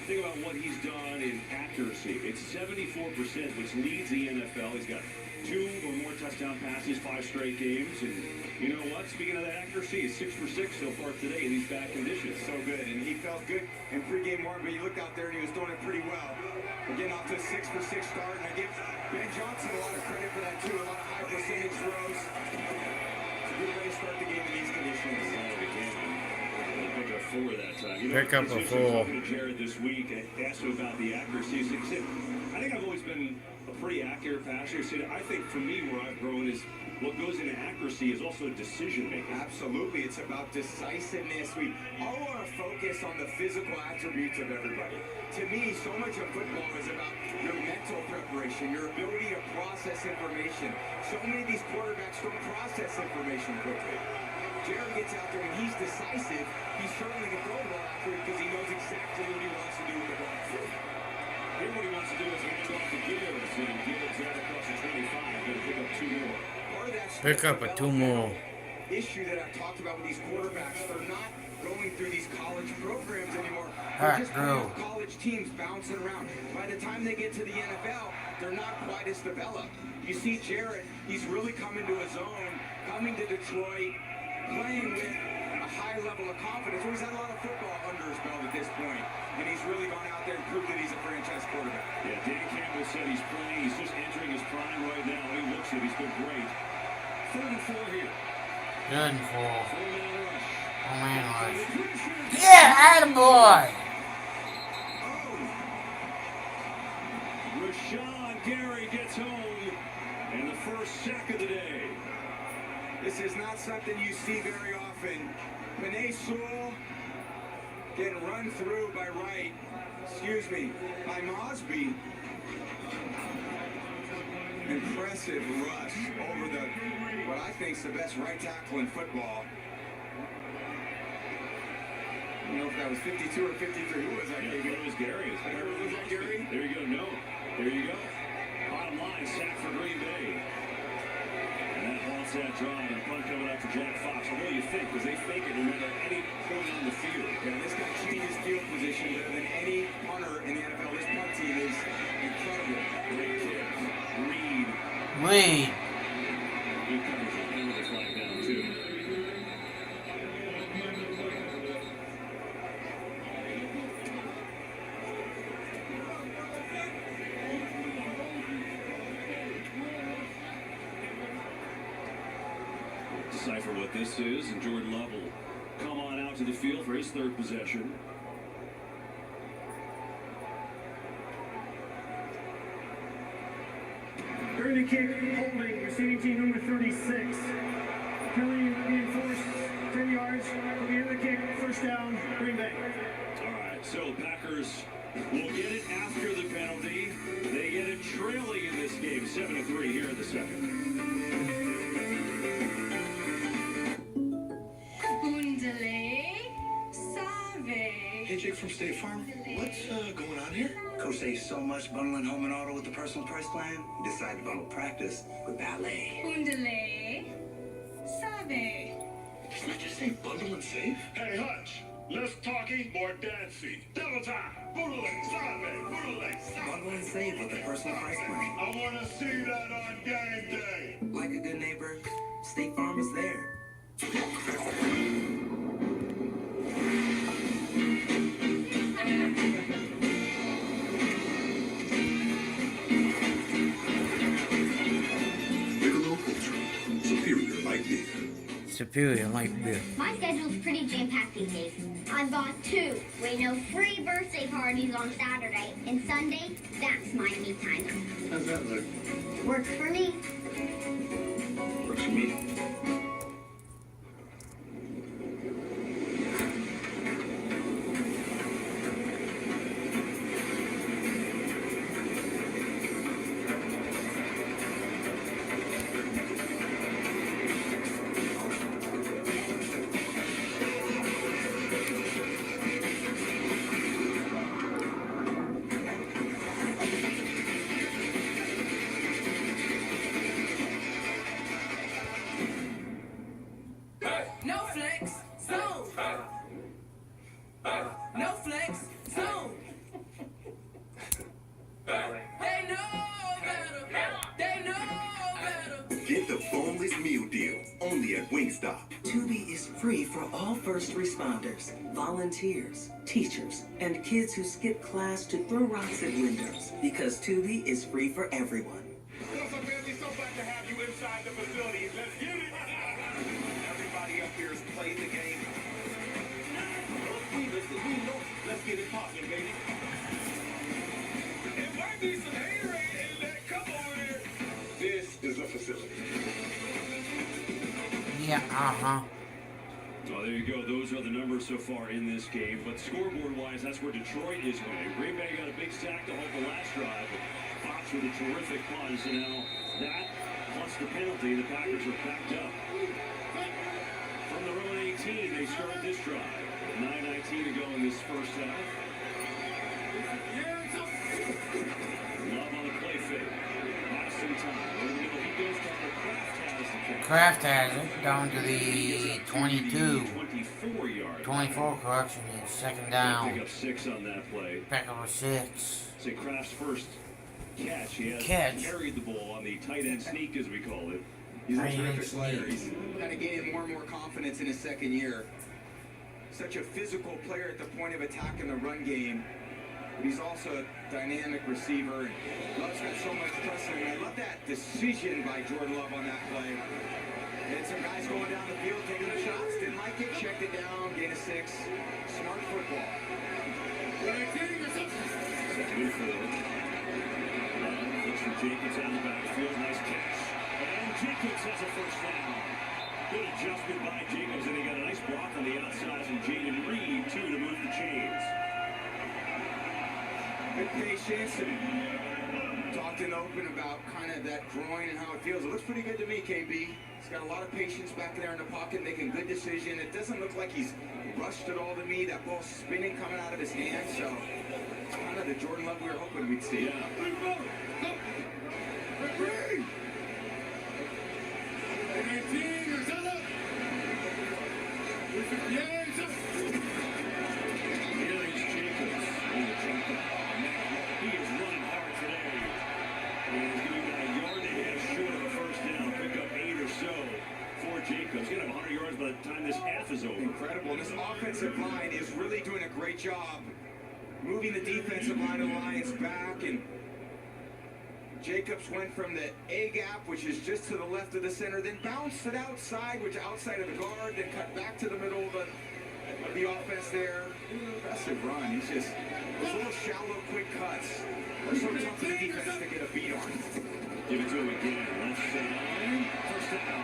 Think about what he's done in accuracy. It's 74%, which leads the NFL. He's got 2 or more touchdown passes, 5 straight games. And you know what? Speaking of that accuracy, he's 6 for 6 so far today in these bad conditions. So good, and he felt good in pregame warm, but you looked out there and he was doing it pretty well. We're getting off to a 6 for 6 start, and I give Ben Johnson a lot of credit for that too. A lot of high percentage throws. Good way to start the game in these conditions. Pick up 4 that time. You know, Pick up a 4. Talking to Jared this week, I asked him about the accuracy. He said, I think I've always been a pretty accurate passer. He said, I think for me where I've grown is what goes into accuracy is also decision making. Absolutely. It's about decisiveness. We all want to focus on the physical attributes of everybody. To me, so much of football is about your mental preparation, your ability to process information. So many of these quarterbacks don't process information quickly. Jared gets out there and he's decisive. He's certainly going to throw the ball record because he knows exactly what he wants to do with the ball. Here what he wants to do is hand off to Gibbs, and Gibbs right across the 25, going to pick up 2 more. Part of that's Pick up a 2 more. issue that I've talked about with these quarterbacks. They're not going through these college programs anymore. Alright, They're just playing with college teams bouncing around. By the time they get to the NFL, they're not quite as developed. You see Jarrett, he's really coming to his own, coming to Detroit, playing with a high level of confidence. He's had a lot of football under his belt at this point, and he's really gone out there and proved that he's a franchise quarterback. Yeah, Dan Campbell said he's playing. He's just entering his prime right now. He looks it. He's been great. 3rd and 4 here. Good and 4. 4-man rush. Oh, man, yeah, attaboy! Rashawn Gary gets home, and the first sack of the day. This is not something you see very often. Penei Sewell getting run through by by Mosby. Impressive rush over what I think is the best right tackle in football. I don't know if that was 52 or 53. Who was that? Yeah, it was Gary. Was that Gary? There you go. No. There you go. Bottom line, sack for Green Bay. And that haunts that drive, and punt coming up for Jack Fox. Well, what do you think? Because they fake it no matter any point on the field. Yeah, this guy changes field position better than any punter in the NFL. This punt team is incredible. Great kick. Reed. Wayne. Good coverage on the flag down, too. Decipher what this is, and Jordan Love will come on out to the field for his 3rd possession. During the kick, holding, receiving team number 36. Penalty reinforced, 10 yards. At the end of the kick, first down, Green Bay. All right, so Packers will get it after the penalty. They get it trailing in this game, 7-3 here in the second. Hey, Jake from State Farm. What's going on here? Coach saves so much bundling home and auto with the personal price plan, he decided to bundle practice with ballet. Undale. Sabe. Doesn't that just say bundle and save? Hey, Hutch. Less talking, more dancing. Double time. Boodle, sabe, boodle, sabe. Bundle and save with the personal price plan. I want to see that on game day. Like a good neighbor, State Farm is there. Superior light beer. My schedule's pretty jam-packed these days. I've got 2 free birthday parties on Saturday, and Sunday, that's my me time. How's that look? Works for me. Works for me. No flex, zone. No flex, zone. They know better. They know better. Get the boneless meal deal only at Wingstop. Tubi is free for all first responders, volunteers, teachers, and kids who skip class to throw rocks at windows. Because Tubi is free for everyone. What's up, family? So glad to have you inside the facility. Let's get it. Everybody up here has played the game. Let's get it poppin', baby. It might be some haterade in that cup over there. This is the facility. Yeah, Well, there you go. Those are the numbers so far in this game. But scoreboard-wise, that's where Detroit is winning. Green Bay got a big sack to hold the last drive. Fox with a terrific punt. So now that, plus the penalty, the Packers are backed up. From their own 18, they start this drive. 9:19 to go in this first half. Love on the play fake. Boston time. Over the middle, he goes to Kraft has the kick. Kraft has it down to the 22. 24-yard. 24 correction. It's second down. Pick up 6 on that play. Pick up a 6. Say Kraft's first catch. He has carried the ball on the tight end sneak, as we call it. He's a terrific player. He's kind of gaining more and more confidence in his second year. Such a physical player at the point of attack in the run game. But he's also a dynamic receiver. And Love's got so much trust in him. I love that decision by Jordan Love on that play. Had some guys going down the field taking the shots. Didn't like it. Checked it down. Gain a 6. Smart football. Second and 4. Looks for Jacobs out of the backfield. Nice catch. And Jacobs has a first down. Good adjustment by Jacobs, and he got a nice block on the outside from Jaden Reed, too, to move the chains. Good patience and talked in open about kind of that groin and how it feels. It looks pretty good to me, KB. He's got a lot of patience back there in the pocket, making good decision. It doesn't look like he's rushed at all to me. That ball spinning coming out of his hand, so it's kind of the Jordan Love we were hoping we'd see. Yeah. Jacobs gonna have 100 yards by the time this half is over. Incredible. This offensive line is really doing a great job moving the defensive line of the Lions back, and Jacobs went from the A gap, which is just to the left of the center, then bounced it outside, which outside of the guard, then cut back to the middle of the offense there. Impressive run. He's just those little shallow, quick cuts are so tough for the defense to get a beat on. Give it to him again. Left side. First down.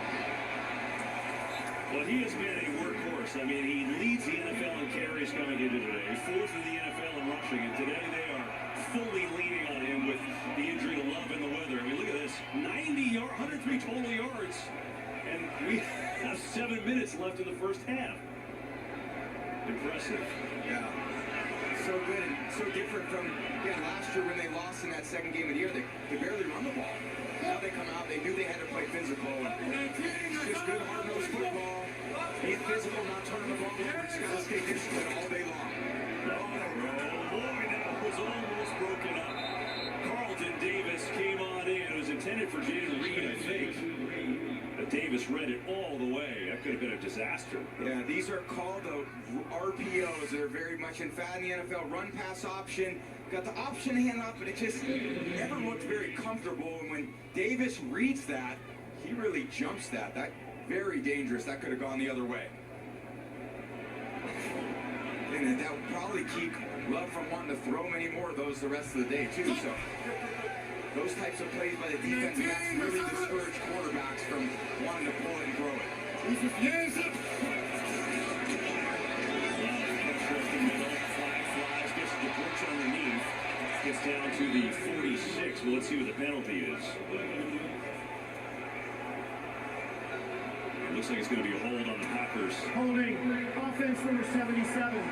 Well, he has been a workhorse. I mean, he leads the NFL in carries coming into today. 4th in the NFL in rushing, and today they are fully leaning on him with the injury to Love and the weather. I mean, look at this. 103 total yards, and we have 7 minutes left in the first half. Impressive. Yeah. So good and so different from last year when they lost in that second game of the year. They barely run the ball. Now they come out, they knew they had to play physical. Just good hard-nosed football. Being physical, not turning the ball over. Just got to stay disciplined all day long. Oh, boy, that was almost broken up. Carlton Davis came on in. It was intended for Jaden Reed, I think. But Davis read it all the way. That could have been a disaster. Yeah, these are called the RPOs. They're very much in fad in the NFL. Run-pass option. Got the option hand up, but it just never looked very comfortable. And when Davis reads that, he really jumps that. That very dangerous. That could have gone the other way. And that would probably keep Love from wanting to throw many more of those the rest of the day, too. So those types of plays by the defense, that's really discouraged quarterbacks from wanting to pull it and throw it. Underneath, gets down to the 46. Well, let's see what the penalty is. It looks like it's going to be a hold on the Packers. Holding. Offense number 77.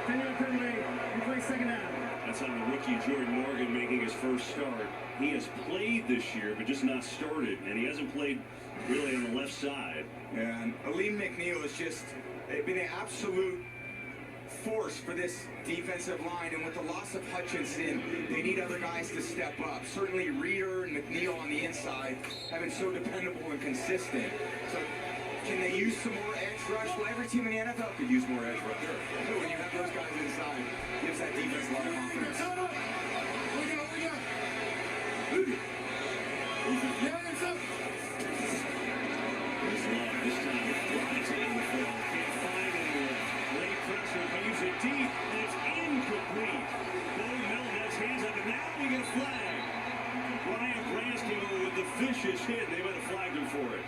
10-yard penalty. We play second half. That's on the rookie Jordan Morgan making his first start. He has played this year, but just not started, and he hasn't played really on the left side. And Aleem McNeil has just been an absolute force for this defensive line, and with the loss of Hutchinson, they need other guys to step up. Certainly Reeder and McNeil on the inside have been so dependable and consistent. So can they use some more edge rush? Well, every team in the NFL could use more edge rush. But when you have those guys inside, it gives that defense a lot of confidence. This time, flies in the field. Can't find anyone. Late pressure, leaves it deep, and it's incomplete. Bo Melvin hands up, and now we get a flag. Brian Branch came over with the vicious hit. They might have flagged him for it.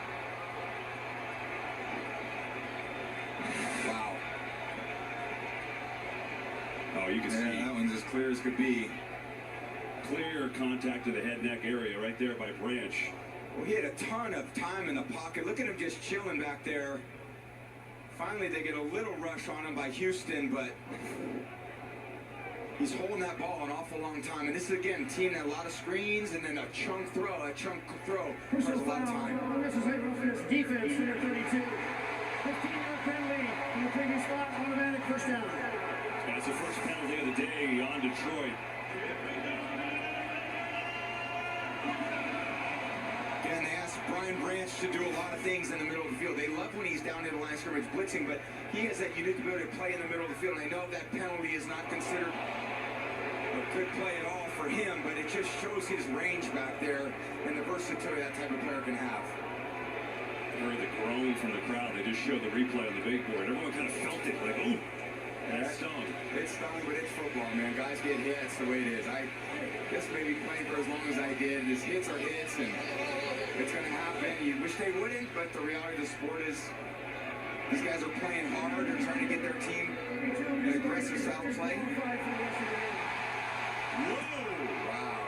Wow. Oh, you can see. That one's as clear as could be. Clear contact to the head-neck area right there by Branch. Well, he had a ton of time in the pocket. Look at him just chilling back there. Finally, they get a little rush on him by Houston, but he's holding that ball an awful long time. And this is, again, a team that a lot of screens and then a chunk throw. There's a lot of time. Unnecessary roughness, defense, center 32. 15-yard penalty in the previous spot, automatic first down. That's the first penalty of the day on Detroit. Again, they asked Brian Branch to do a lot of things in the middle of the field. They love when he's down near the line of scrimmage blitzing, but he has that unique ability to play in the middle of the field. And I know that penalty is not considered a good play at all for him, but it just shows his range back there and the versatility that type of player can have. I heard the groan from the crowd. They just showed the replay on the big board. Everyone kind of felt it, like, ooh, that stung. It's stung, but it's football, man. Guys get hit. That's the way it is. I guess maybe playing for as long as I did. His hits are hits, and it's going to happen. You wish they wouldn't, but the reality of the sport is these guys are playing hard. They're trying to get their team an aggressive style of play. Whoa! Wow.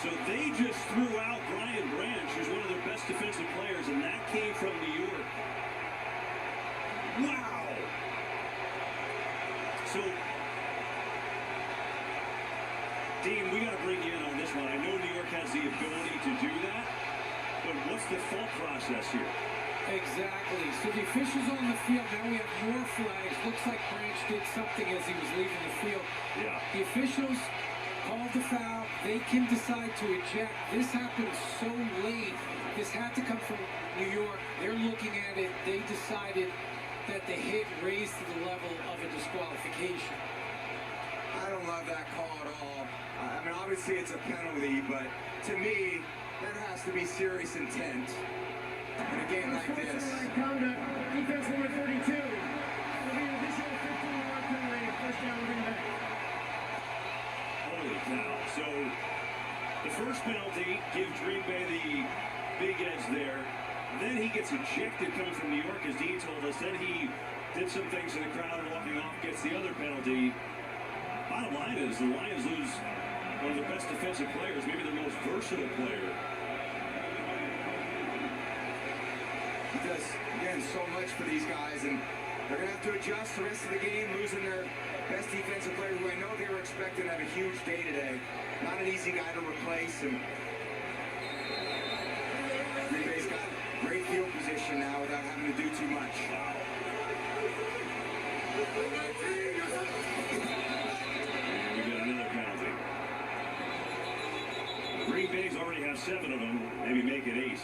So they just threw out Brian Branch, who's one of their best defensive players, and that came from New York. Wow! So, Dean, we got to bring you in on this one. I know New York has the ability to do that, but what's the thought process here? Exactly. So the officials on the field, now we have more flags. Looks like Branch did something as he was leaving the field. Yeah. The officials called the foul. They can decide to eject. This happened so late. This had to come from New York. They're looking at it. They decided that the hit raised to the level of a disqualification. I don't love that call at all. I mean, obviously it's a penalty, but to me, there has to be serious intent in a game like this. Conduct, defense number 32. Will be an additional 15-yard penalty, first down Green Bay. Holy cow. So, the first penalty gives Green Bay the big edge there. Then he gets ejected coming from New York, as Dean told us. Then he did some things to the crowd, walking off, gets the other penalty. Bottom line is, the Lions lose one of their best defensive players, maybe their most versatile player. He does, again, so much for these guys, and they're going to have to adjust the rest of the game, losing their best defensive player, who I know they were expecting to have a huge day today. Not an easy guy to replace, and Green Bay's got great field position now without having to do too much. And we get another penalty. Green Bay's already have 7 of them, maybe make it 8.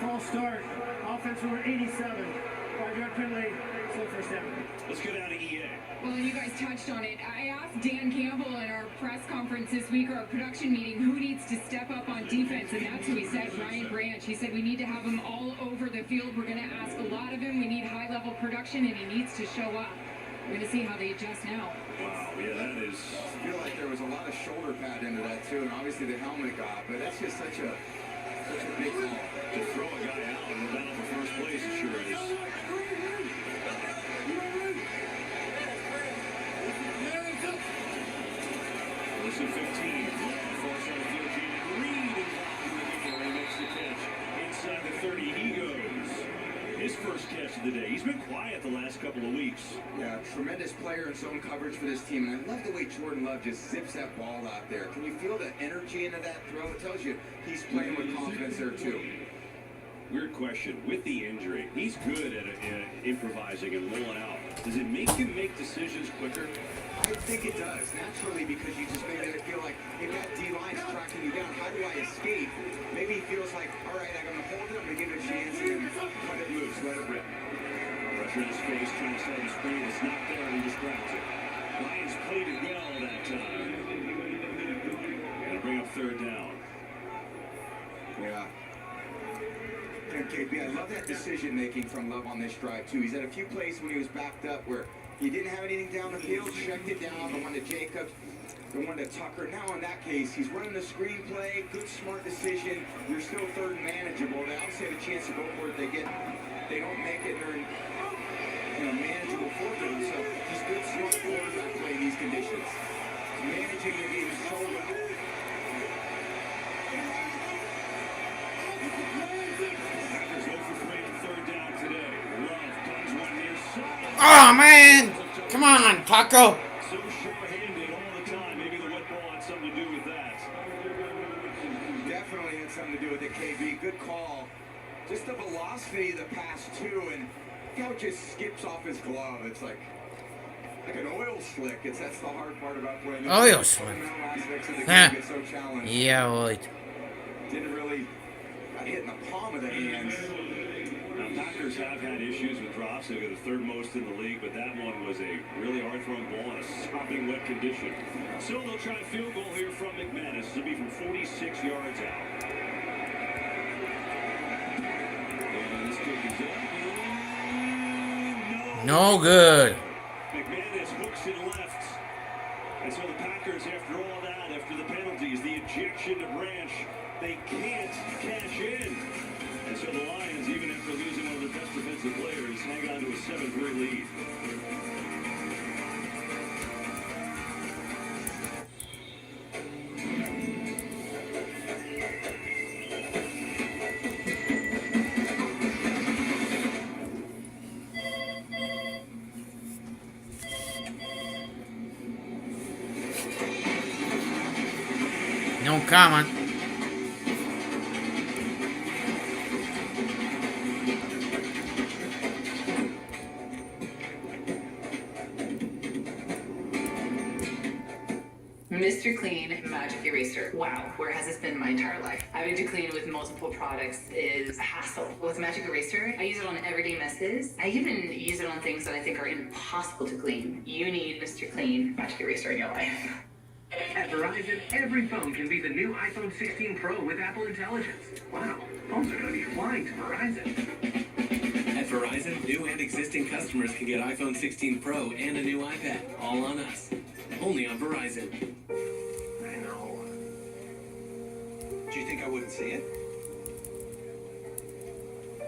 False start. Offense number 87. 5-yard penalty. Slow first down. Let's get out of EA. Well, you guys touched on it. I asked Dan Campbell at our press conference this week, our production meeting, who needs to step up on defense, and that's who he said, Brian Branch. He said we need to have him all over the field. We're going to ask a lot of him. We need high-level production, and he needs to show up. We're going to see how they adjust now. Wow, yeah, that is... I feel like there was a lot of shoulder pad into that, too, and obviously the helmet got, but that's just such a big call. To throw a guy out in the battle for first place, it sure is. Listen, 15. Falls on the field. Jaden Reed involved in the game. He makes the catch. Inside the 30, he goes. His first catch of the day. He's been quiet the last couple of weeks. Yeah, tremendous player in zone coverage for this team. And I love the way Jordan Love just zips that ball out there. Can you feel the energy into that throw? It tells you he's playing with confidence there, too. Weird question. With the injury, he's good at improvising and rolling out. Does it make him make decisions quicker? I think it does, naturally, because you just maybe feel like if that D-line's tracking you down, how do I escape? Maybe he feels like, all right, I'm going to hold it, I'm going to give it a chance, and then let it loose, let it rip. Pressure in his face, trying to set the screen. It's not there, and he just grabs it. Lions played it well that time. Gonna bring up 3rd down. Yeah. And KB, I love that decision-making from Love on this drive, too. He's had a few plays when he was backed up where he didn't have anything down the field, checked it down, the one to Jacobs, the one to Tucker. Now, in that case, he's running the screenplay, good, smart decision. You're still 3rd and manageable. They obviously have a chance to go for it. They don't make it, they're in manageable 4th down. So he's good, smart quarterback play in these conditions. Managing the game so well. Packers 0 for 3 on 3rd down. Oh, man. Come on, Taco. So sure-handed all the time. Maybe the wet ball had something to do with that. Definitely had something to do with it, KB. Good call. Just the velocity of the pass, too, and look how it just skips off his glove. It's like an oil slick. That's the hard part about playing. Oil slick. Aspects of the game Huh. get so challenged. Yeah, right. Didn't really hit in the palm of the hands. Now, Packers have had issues with drops. They've got the third most in the league, but that one was a really hard-thrown ball in a sopping wet condition. So they'll try a field goal here from McManus. This will be from 46 yards out. And this kick is up. No good. McManus hooks it left. And so the Packers, after all that, after the penalties, the ejection to Branch, they can't cash in. And so the Lions, even after losing one of their best defensive players, hang on to a 7-3 lead. No comment. Mr. Clean Magic Eraser. Wow, where has this been my entire life? Having to clean with multiple products is a hassle. With Magic Eraser, I use it on everyday messes. I even use it on things that I think are impossible to clean. You need Mr. Clean Magic Eraser in your life. At Verizon, every phone can be the new iPhone 16 Pro with Apple Intelligence. Wow, phones are going to be flying to Verizon. At Verizon, new and existing customers can get iPhone 16 Pro and a new iPad, all on us. Only on Verizon. I know. Do you think I wouldn't see it?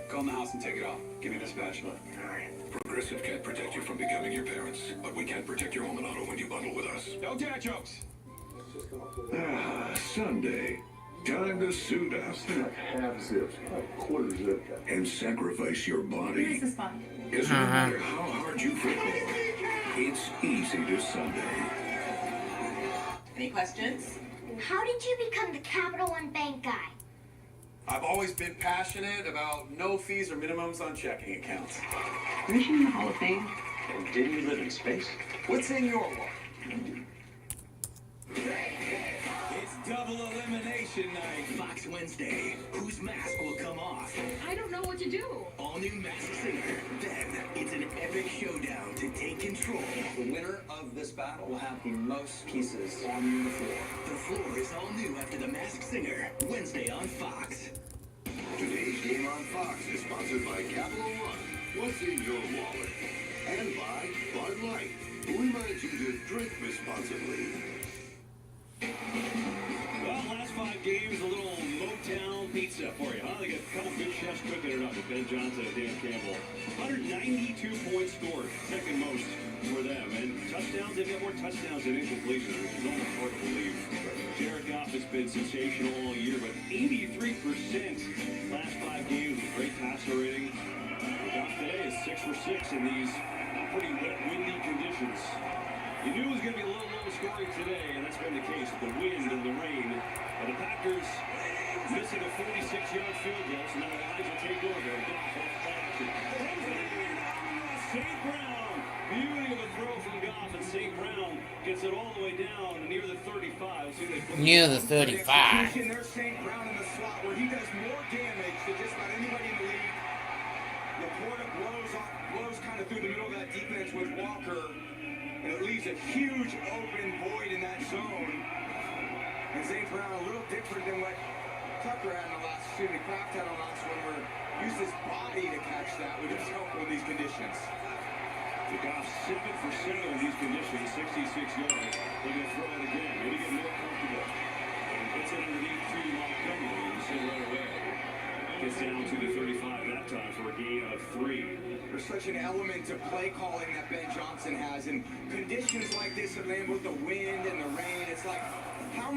Go in the house and take it off. Give me the spatula. All right. Progressive can't protect you from becoming your parents, but we can protect your home and auto when you bundle with us. No dad jokes. Ah, Sunday. Time to suit up. Half zip, quarter zip. And sacrifice your body. This spot. Because no matter how hard you football, it's easy to Sunday. Any questions? How did you become the Capital One Bank guy? I've always been passionate about no fees or minimums on checking accounts. Aren't you in the Hall of Fame? And didn't you live in space? What's in your wallet? It's double elimination night. Fox Wednesday. Whose mask will come off? I don't know what to do. All new Masked Singer. Then it's an epic showdown to take control. The winner of this battle will have the most pieces on the floor. The floor is all new after the Masked Singer. Wednesday on Fox. Today's game on Fox is sponsored by Capital One. What's in your wallet? And by Bud Light, who reminds you to drink responsibly. Well, last 5 games, a little Motown pizza for you, huh? They got a couple good chefs cooking it up with Ben Johnson and Dan Campbell. 192 points scored, second most for them. And touchdowns, they've got more touchdowns than incompletions, which is almost hard to believe. Jared Goff has been sensational all year, but 83% last 5 games with great passer rating. Goff today is 6 for 6 in these pretty wet, windy conditions. You knew it was going to be a little low scoring today, and that's been the case with the wind and the rain. And the Packers missing a 46-yard field goal, so now the Lions will take over. Goff off back. St. Brown. Beauty of a throw from Goff, and St. Brown gets it all the way down near the 35. See, they put Near the 35. There's St. Brown in the slot where he does more damage than just about anybody in the league. Laporta blows kind of through the middle of that defense with Walker, and it leaves a huge open void in that zone. And St. Brown a little different than what Tucker had in the last, Kraft had on the last one, where he used his body to catch that, which is helpful in these conditions. The Goff 7 for 7 in these conditions, 66 yards. They're going to throw it again, maybe get more comfortable. And gets it underneath to Montgomery, you see right away. Gets down to the 35 that time for a gain of 3. There's such an element to play calling that Ben Johnson has, and conditions like this, with the wind and the rain, it's like, how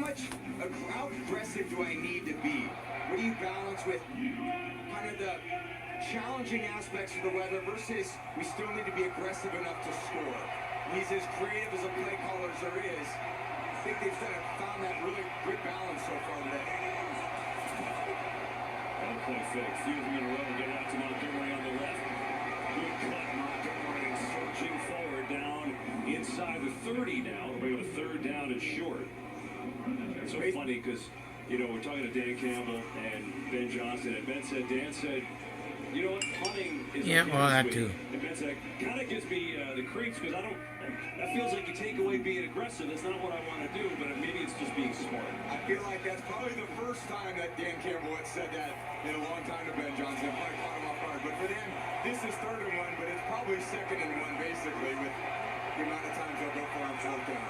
aggressive do I need to be? What do you balance with kind of the challenging aspects of the weather versus we still need to be aggressive enough to score. He's as creative as a play caller as there is. I think they've found that really good balance so far today. Well, play fake. Few of them in a row. Get out to Montgomery on the left. Good cut. Montgomery surging forward down inside the 30 now. We have a third down and short. It's so funny because, you know, we're talking to Dan Campbell and Ben Johnson, and Dan said, you know what, punting is yeah, well, that too. And Ben said, kind of gives me the creeps because that feels like you take away being aggressive. That's not what I want to do, but maybe it's just being smart. I feel like that's probably the first time that Dan Campbell had said that in a long time to Ben Johnson. It probably caught him off guard. But for them, this is 3rd and 1, but it's probably 2nd and 1 basically with the amount of times they'll go for on 4th down.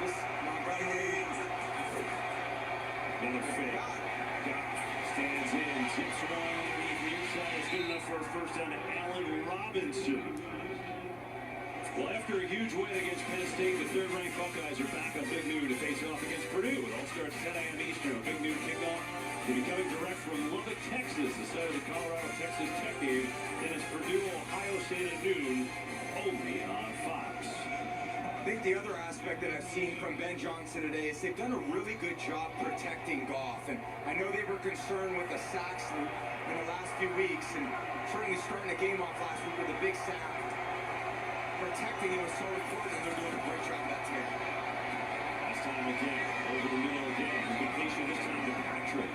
Just Montgomery. Another fake. Stands in, tips around underneath the inside. It's good enough for a first down to Allen Robinson. Well, after a huge win against Penn State, the 3rd-ranked Buckeyes are back on Big Noon to face off against Purdue. It all starts 10 a.m. Eastern. A Big Noon kickoff will be coming direct from Lubbock, Texas, the site of the Colorado-Texas Tech game. Then it's Purdue, Ohio State at noon, only on Fox. I think the other aspect that I've seen from Ben Johnson today is they've done a really good job protecting Goff. And I know they were concerned with the sacks in the last few weeks, and certainly starting the game off last week with a big sack. Protecting him was so important, and they're doing a great job of that today. Last time again, over the middle again. Completion this time to Patrick,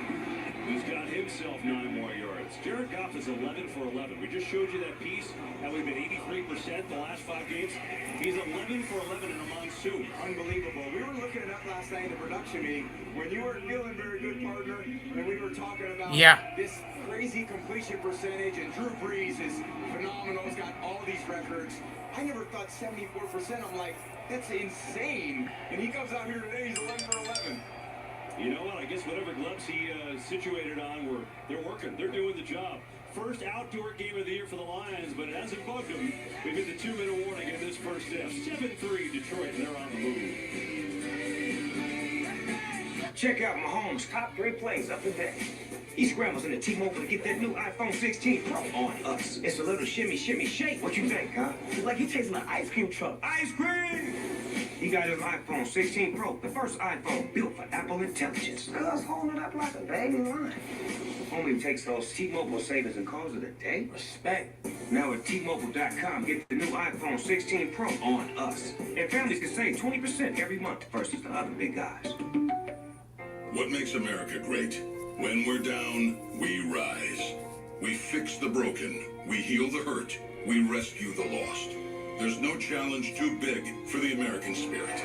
who's got himself 9 more yards. Jared Goff is 11 for 11. We just showed you that piece, how we've been 83% the last 5 games. He's 11 for 11 in a monsoon. Unbelievable. We were looking it up last night in the production meeting when you weren't feeling very good, partner, and we were talking about this crazy completion percentage, and Drew Brees is phenomenal. He's got all these records. I never thought 74%. I'm like, that's insane. And he comes out here today, he's 11 for 11. You know what? I guess whatever gloves he situated on, they're working. They're doing the job. First outdoor game of the year for the Lions, but it hasn't bugged them. We've hit the 2-minute warning in this first half. 7-3 Detroit, and they're on the move. Check out Mahomes' top 3 plays of the day. He scrambles into T-Mobile to get that new iPhone 16 Pro on us. It's a little shimmy, shimmy, shake. What you think, huh? It's like he tasting an ice cream truck. Ice cream! He got his iPhone 16 Pro, the first iPhone built for Apple Intelligence. Cuz holding it up like a baby lion. Only takes those T-Mobile savings and calls it a day. Respect. Now at T-Mobile.com, get the new iPhone 16 Pro on us. And families can save 20% every month versus the other big guys. What makes America great? When we're down, we rise. We fix the broken. We heal the hurt. We rescue the lost. There's no challenge too big for the American spirit.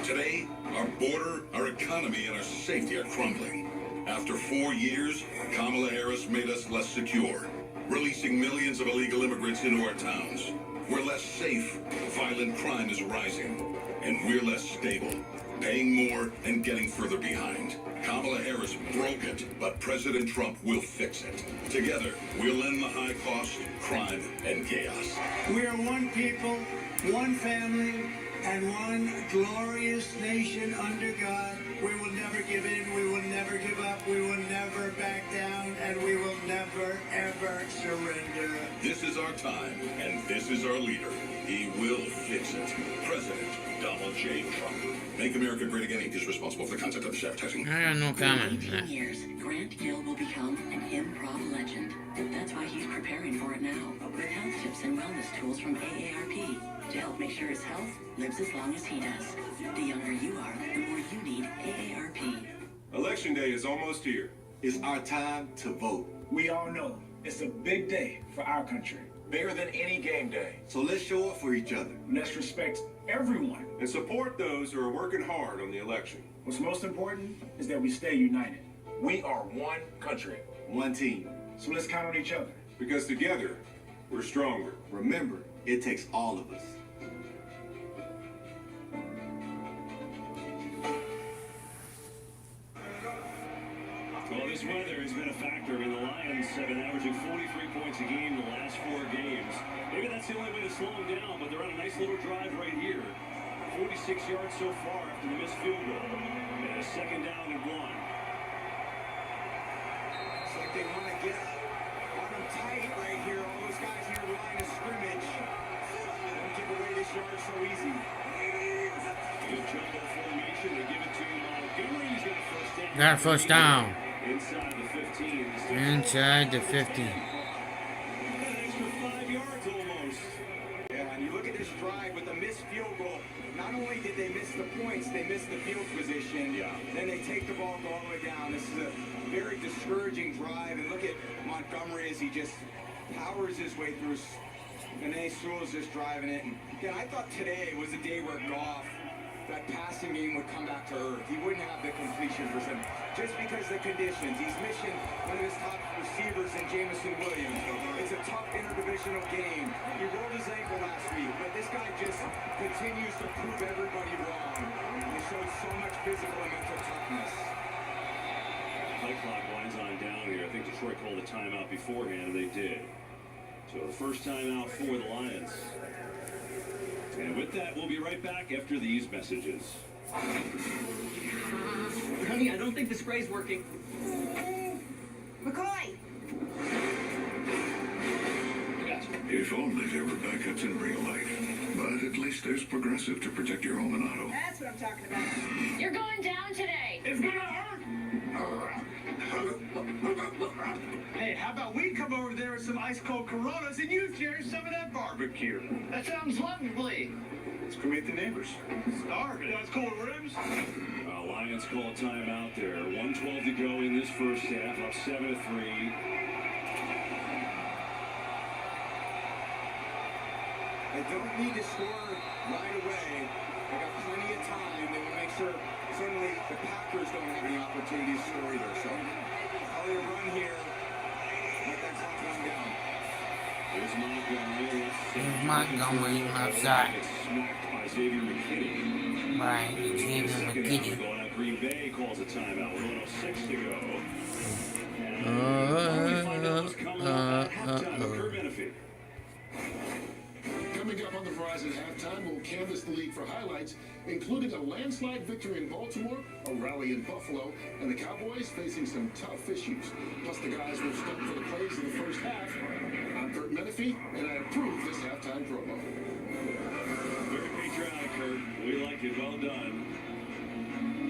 Today, our border, our economy, and our safety are crumbling. After 4 years, Kamala Harris made us less secure, releasing millions of illegal immigrants into our towns. We're less safe, violent crime is rising, and we're less stable, paying more and getting further behind. Kamala Harris broke it, but President Trump will fix it. Together, we'll end the high cost, crime, and chaos. We are one people, one family, and one glorious nation under God. We will never give in, we will never give up, we will never back down, and we will never, ever surrender. This is our time, and this is our leader. He will fix it. President Donald J. Trump. Make America Great Again Inc. is responsible for the content of this advertising. I got no comment. In 18 years, Grant Gill will become an improv legend. That's why he's preparing for it now, with health tips and wellness tools from AARP to help make sure his health lives as long as he does. The younger you are, the more you need AARP. Election day is almost here. It's our time to vote. We all know it's a big day for our country. Bigger than any game day. So let's show up for each other. Let's respect everyone. And support those who are working hard on the election. What's most important is that we stay united. We are one country. One team. So let's count on each other. Because together, we're stronger. Remember, it takes all of us. Well, this weather has been a factor. I mean, the Lions have been averaging 43 points a game the last 4 games. Maybe that's the only way to slow them down, but they're on a nice little drive right here. 46 yards so far after the missed field goal. And a 2nd down and 1. It's like they want to get on them tight right here. All those guys near the line of scrimmage. Don't give away this yard so easy. Good jumbo formation. They give it to Montgomery. He's got a first down. Got a first down. Inside the 15. Inside the 50. An extra 5 yards almost. Yeah, and you look at this drive with the missed field goal. Not only did they miss the points, they missed the field position. Yeah. Then they take the ball, go all the way down. This is a very discouraging drive. And look at Montgomery as he just powers his way through. And then Sewell's just driving it. And again, I thought today was a day where Goff, that passing game would come back to earth. He wouldn't have the completion percentage just because of the conditions. He's missing one of his top receivers in Jameson Williams. It's a tough interdivisional game. He rolled his ankle last week, but this guy just continues to prove everybody wrong. He showed so much physical and mental toughness. Play clock winds on down here. I think Detroit called a timeout beforehand, and they did. So the first timeout for the Lions. And with that, we'll be right back after these messages. Honey, I don't think the spray's working. McCoy! If only there were backups in real life. But at least there's Progressive to protect your home and auto. That's what I'm talking about. You're going down today. It's gonna hurt. Hey, how about we come over there with some ice cold Coronas and you share some of that barbecue? That sounds lovely. Let's cremate the neighbors. Starve it. Ice cold ribs. Lions call a timeout there. 1:12 to go in this first half, up 7-3. They don't need to score right away. They got plenty of time. They want to make sure, certainly, the Packers don't have any opportunities to score either. So, probably a run here. Let that clock run down. There's Montgomery. Here's Montgomery outside. Smacked by Xavier McKinney. Right, Xavier McKinney. Going out, Green Bay calls a timeout with 1:06 to go. Kurt Menefee. Coming up on the Verizon halftime, we'll canvass the league for highlights, including a landslide victory in Baltimore, a rally in Buffalo, and the Cowboys facing some tough issues. Plus, the guys were stuck for the plays in the first half. I'm Kurt Menefee, and I approve this halftime promo. Very patriotic, Kurt. We like it. Well done.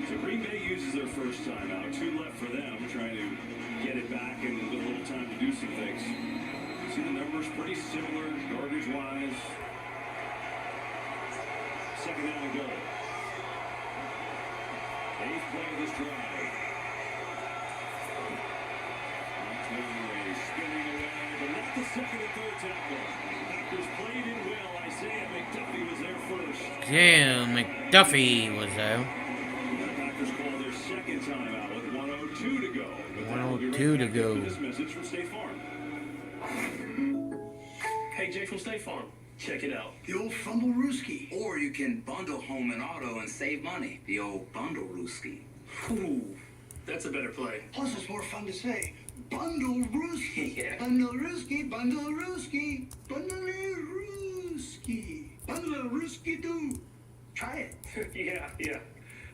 So Green Bay uses their first timeout. 2 left for them, trying to get it back and with a little time to do some things. See the numbers pretty similar, yardage-wise. Second down and goal. 8th play of this drive. Montgomery spinning away, but not the second and third tackle. Packers played it well. Isaiah McDuffie was there first. Yeah, McDuffie was there. The Packers call their second timeout with 1:02 to go. 1:02 to go. This message from State Farm. Hey, Jay from State Farm. Check it out. The old Fumble-Rooski. Or you can bundle home and auto and save money. The old Bundle-Rooski. Ooh, that's a better play. Plus, it's more fun to say. Bundle-Rooski. Yeah. Bundle-Rooski, Bundle-Rooski, Bundle-Rooski. Bundle-Rooski do. Try it. Yeah.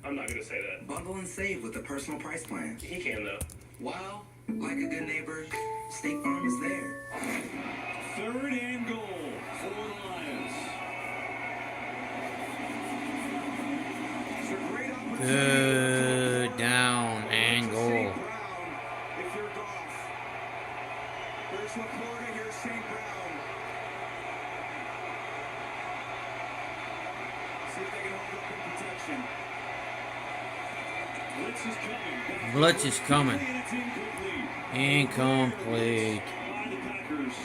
I'm not gonna say that. Bundle and save with the personal price plan. He can, though. Well, like a good neighbor, State Farm is there. 3rd and goal for the Lions. It's a great opportunity. Good down and goal. If you're Goff. There's Laporta, here's St. Brown. See if they can hold up in protection. Blitz is coming. Blitz is coming. And it's incomplete. Incomplete. By the Packers.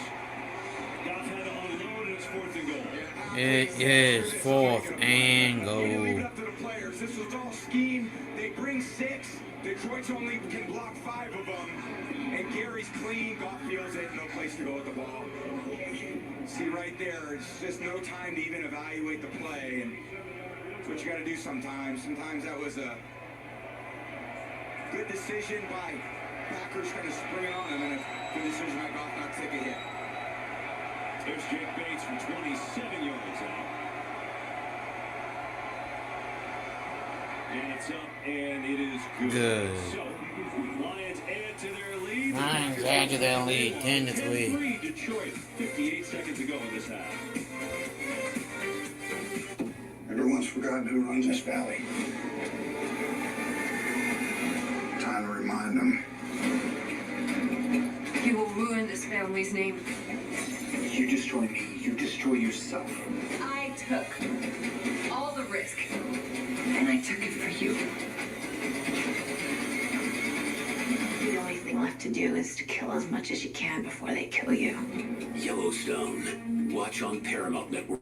Goff had to unload, and it's 4th and goal. It is 4th and They leave goal. it up to the players. This was all scheme. They bring 6. Detroit's only can block 5 of them. And Gary's clean. Goff feels it. No place to go with the ball. See right there, it's just no time to even evaluate the play. And that's what you got to do sometimes. Sometimes that was a good decision by Packers kind of springing on him, and a good decision by Goff not to take a hit. There's Jake Bates from 27 yards out. And it's up, and it is good. Good. So, Lions add to their lead. Lions add to their lead, 10-3. 10-3, Detroit, 58 seconds to go in this half. Everyone's forgotten who runs this valley. Time to remind them. You will ruin this family's name. You destroy me, you destroy yourself. I took all the risk, and I took it for you. The only thing left to do is to kill as much as you can before they kill you. Yellowstone. Watch on Paramount Network.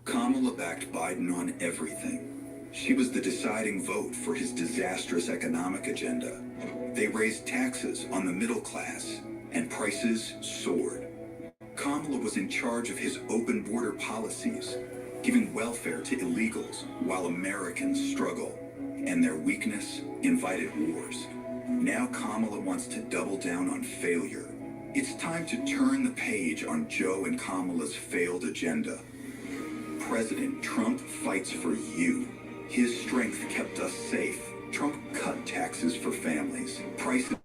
Kamala backed Biden on everything. She was the deciding vote for his disastrous economic agenda. They raised taxes on the middle class, and prices soared. Kamala was in charge of his open border policies, giving welfare to illegals while Americans struggle, and their weakness invited wars. Now Kamala wants to double down on failure. It's time to turn the page on Joe and Kamala's failed agenda. President Trump fights for you. His strength kept us safe. Trump cut taxes for families. Prices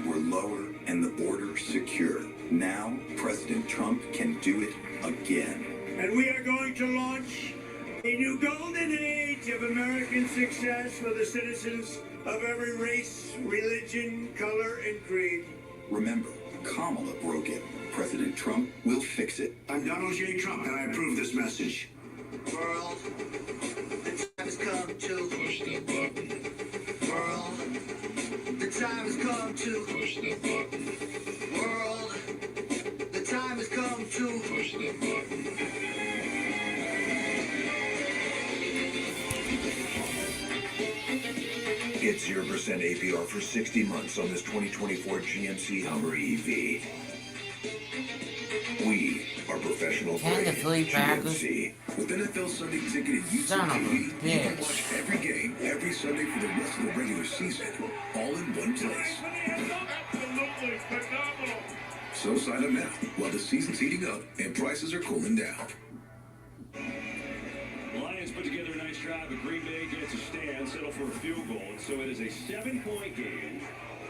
were lower and the border secure. Now, President Trump can do it again. And we are going to launch a new golden age of American success for the citizens of every race, religion, color, and creed. Remember, Kamala broke it. President Trump will fix it. I'm Donald J. Trump, and I approve this message. World, the time has come to push the button. World, the time has come to push the button. World, the time has come to push the button. Get 0% APR for 60 months on this 2024 GMC Hummer EV. We are professional grade 10-3 Packers. GMC. With NFL Sunday Ticket and YouTube Son of a TV, you can bitch. watch every game, every Sunday for the rest of the regular season, all in one place. Absolutely phenomenal. So sign up now while the season's heating up and prices are cooling down. The Lions put together a nice drive, but Green Bay gets a stand, settle for a field goal. And so it is a 7-point game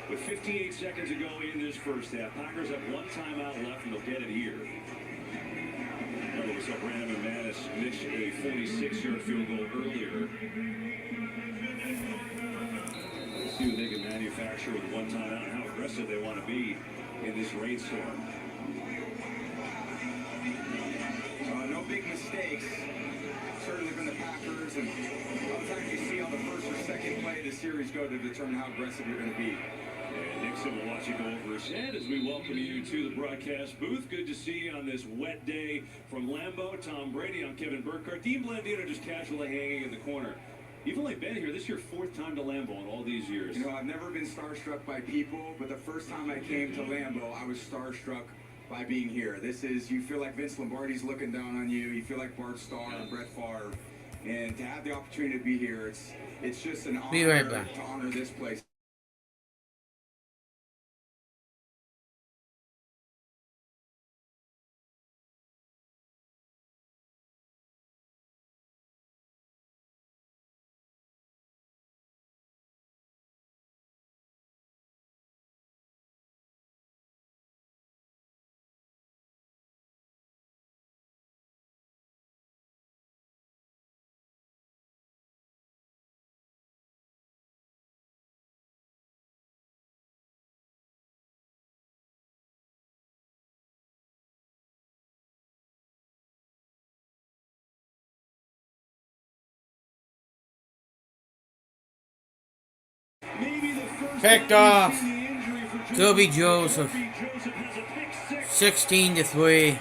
with 58 seconds to go in this first half. Packers have one timeout left, and they'll get it here. Remember, we saw Brandon McManus miss a 46-yard field goal earlier. Let's see what they can manufacture with one timeout and how aggressive they want to be in this rainstorm. No big mistakes, certainly from the Packers, and sometimes you see on the first or second play of the series go to determine how aggressive you're going to be. And Nixon will watch it go over his head as we welcome you to the broadcast booth. Good to see you on this wet day from Lambeau. Tom Brady, I'm Kevin Burkhardt. Dean Blandino just casually hanging in the corner. You've only been here. This is your fourth time to Lambeau in all these years. You know, I've never been starstruck by people, but the first time I came to Lambeau, I was starstruck by being here. This is, you feel like Vince Lombardi's looking down on you. You feel like Bart Starr and Brett Favre. And to have the opportunity to be here, it's just an honor Be right back. to honor this place. Picked off. Kobe Joseph. 16-3.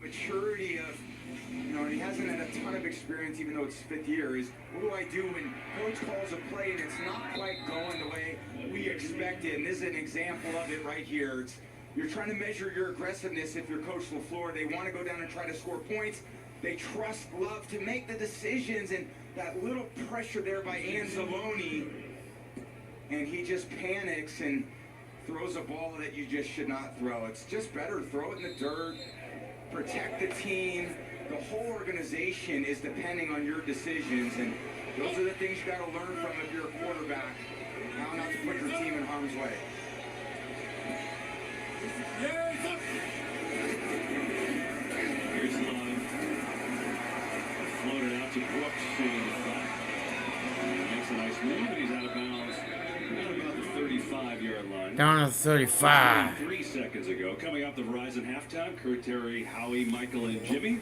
maturity of, he hasn't had a ton of experience, even though it's his 5th year, is what do I do when coach calls a play and it's not quite going the way we expected? And this is an example of it right here. You're trying to measure your aggressiveness if you're Coach LaFleur. They want to go down and try to score points. They trust Love to make the decisions, and that little pressure there by Anzalone, and he just panics and throws a ball that you just should not throw. It's just better to throw it in the dirt, protect the team. The whole organization is depending on your decisions, and those are the things you got to learn from if you're a quarterback. How not to put your team in harm's way. Here's Love. Floated out to Brooks in the front. Makes a nice move, and he's out of bounds. Down about the 35-yard line. Down to 35. 3 seconds ago. Coming up the Verizon halftime, Kurt, Terry, Howie, Michael, and Jimmy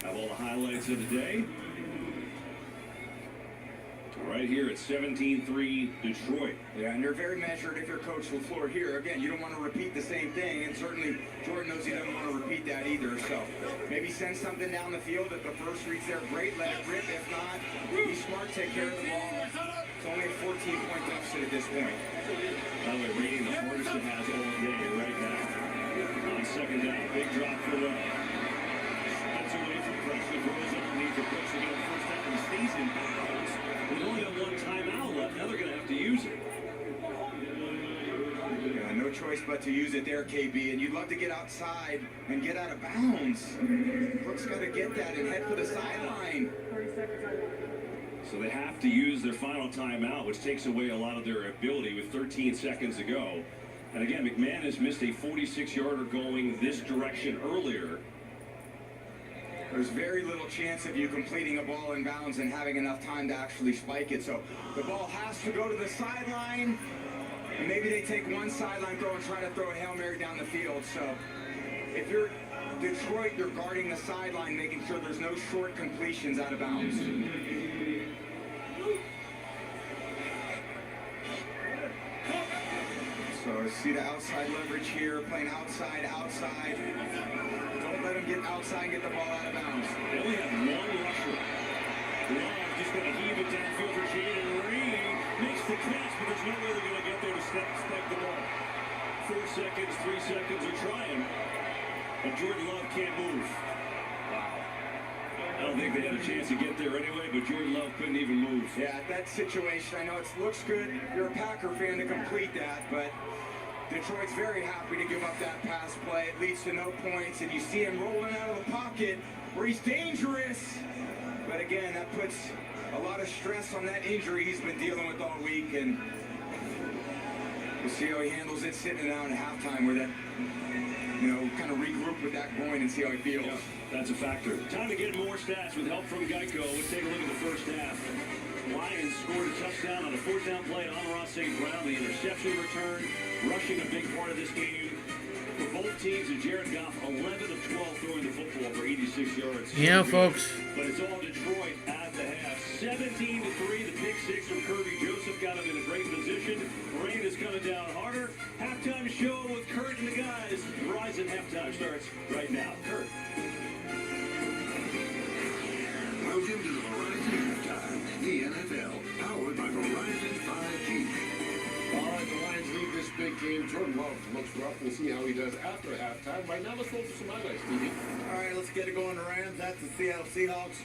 have all the highlights of the day. Right here at 17-3 Detroit. Yeah, and they're very measured if you're Coach LaFleur here. Again, you don't want to repeat the same thing, and certainly Jordan knows he doesn't want to repeat that either. So maybe send something down the field. If the first read's there, great, let it rip. If not, be smart, take care of the ball. It's only a 14-point deficit at this point. By the way, reading the hardest it has all day right now. On second down, big drop for Love. That's away from pressure, throws underneath the push to get the first down and stays in bounds. We've only got one timeout left. Now they're going to have to use it. Yeah, no choice but to use it there, KB. And you'd love to get outside and get out of bounds. Brooks got to get that and head for the sideline. So they have to use their final timeout, which takes away a lot of their ability with 13 seconds to go. And again, McManus missed a 46-yarder going this direction earlier. There's very little chance of you completing a ball in bounds and having enough time to actually spike it. So the ball has to go to the sideline. And maybe they take one sideline throw and try to throw a Hail Mary down the field. So if you're Detroit, you're guarding the sideline, making sure there's no short completions out of bounds. So see the outside leverage here, playing outside. Don't let him get outside and get the ball out of bounds. They only have one rusher. Love just going to heave it downfield for Jaden Reed. Makes the catch, but there's no way they're going to get there to spike the ball. 4 seconds, 3 seconds, they're trying. But Jordan Love can't move. Wow. I don't think they had a chance to get there anyway, but Jordan Love couldn't even move. Yeah, that situation, I know it looks good. You're a Packer fan to complete that, but Detroit's very happy to give up that pass play. It leads to no points, and you see him rolling out of the pocket where he's dangerous. But again, that puts a lot of stress on that injury he's been dealing with all week, and we'll see how he handles it sitting down at halftime where that, kind of regroup with that groin and see how he feels. Yeah, that's a factor. Time to get more stats with help from Geico. Let's take a look at the first half. Lions scored a touchdown on a 4th down play on Ross St. Brown. The interception return, rushing a big part of this game for both teams. And Jared Goff, 11 of 12 throwing the football for 86 yards. Yeah, folks. But it's all Detroit at the half. 17-3, the pick six from Kirby Joseph got him in a great position. Rain is coming down harder. Halftime show with Kurt and the guys. Verizon halftime starts right now. Kurt. Welcome to the Verizon halftime. The NFL, powered by Verizon 5G. All right, the Lions lead this big game. Jordan Love looks rough. We'll see how he does after halftime. Right now, let's go for some highlights, Stevie. All right, let's get it going. The Rams at the Seattle Seahawks.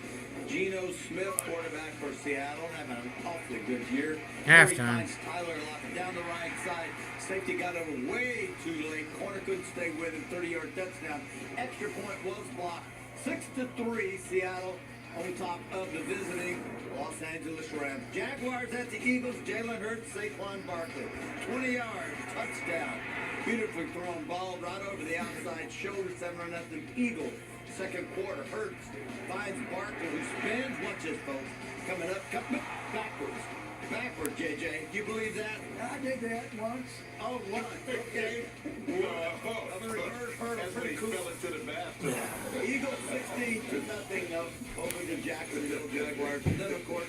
Geno Smith, quarterback for Seattle, having an awfully good year. Halftime. Tyler Lockett down the right side. Safety got over way too late. Corner couldn't stay with him. 30-yard touchdown. Extra point was blocked. 6-3, Seattle on top of the visiting Los Angeles Rams. Jaguars at the Eagles. Jalen Hurts, Saquon Barkley. 20 yards, touchdown. Beautifully thrown ball right over the outside shoulder. 7-0 Eagles. Second quarter, Hurts finds Barkley, who spins. Watch this, folks. Coming up, backwards. Backwards, JJ. Do you believe that? I did that once. Oh, once. Okay. That's when he fell into the bathtub. Eagles 16-0 over the Jacksonville Jaguars. And then, of course,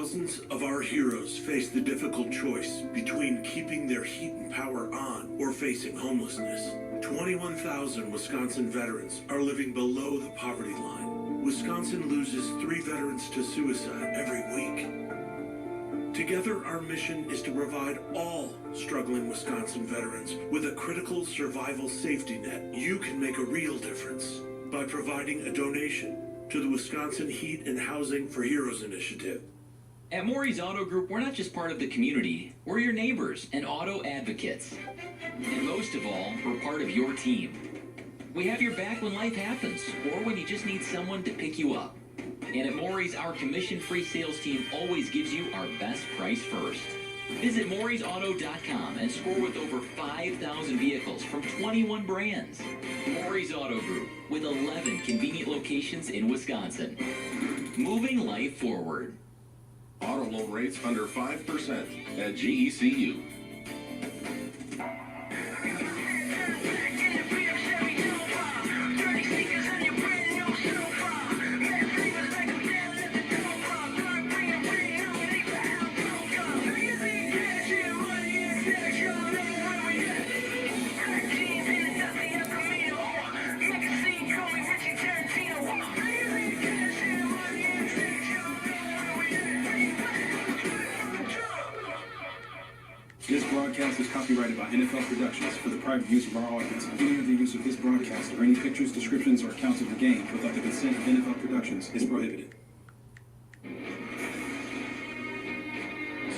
Thousands of our heroes face the difficult choice between keeping their heat and power on or facing homelessness. 21,000 Wisconsin veterans are living below the poverty line. Wisconsin loses 3 veterans to suicide every week. Together, our mission is to provide all struggling Wisconsin veterans with a critical survival safety net. You can make a real difference by providing a donation to the Wisconsin Heat and Housing for Heroes initiative. At Maury's Auto Group, we're not just part of the community, we're your neighbors and auto advocates. And most of all, we're part of your team. We have your back when life happens, or when you just need someone to pick you up. And at Maury's, our commission-free sales team always gives you our best price first. Visit Maury'sAuto.com and score with over 5,000 vehicles from 21 brands. Maury's Auto Group, with 11 convenient locations in Wisconsin. Moving life forward. Auto loan rates under 5% at GECU. This broadcast is copyrighted by NFL Productions for the private use of our audience. Any of the use of this broadcast or any pictures, descriptions, or accounts of the game without the consent of NFL Productions is prohibited. So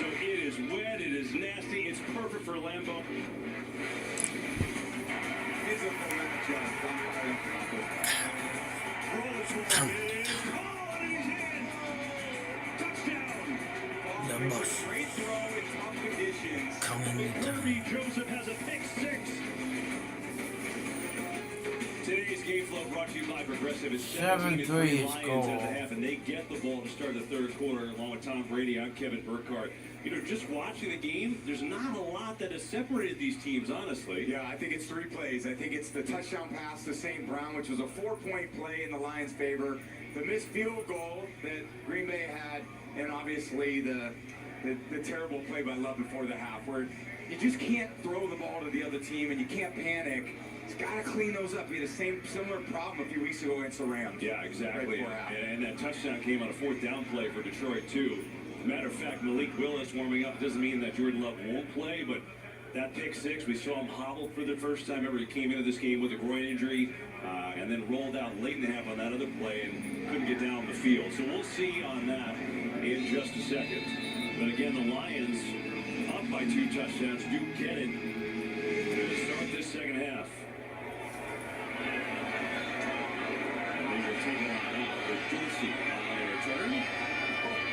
it is wet, it is nasty, it's perfect for Lambeau. It's a full Numbers. Great throw in tough conditions. Kirby Joseph has a pick 6. Today's game flow brought to you by Progressive. It's 7-3 Lions score. at the half, and they get the ball to start the third quarter along with Tom Brady. I'm Kevin Burkhardt. You know, just watching the game, there's not a lot that has separated these teams, honestly. Yeah, I think it's 3 plays. I think it's the touchdown pass to St. Brown, which was a 4-point play in the Lions' favor. The missed field goal that Green Bay had, and obviously the terrible play by Love before the half, where you just can't throw the ball to the other team and you can't panic. He's got to clean those up. He had a similar problem a few weeks ago against the Rams. Yeah, exactly. Right before half. And that touchdown came on a 4th down play for Detroit, too. Matter of fact, Malik Willis warming up doesn't mean that Jordan Love won't play, but that pick 6, we saw him hobble for the first time ever. He came into this game with a groin injury and then rolled out late in the half on that other play and couldn't get down the field. So we'll see on that in just a second. But again, the Lions up by 2 touchdowns do get it to start this second half. And they will take it on out with Dorsey on the return.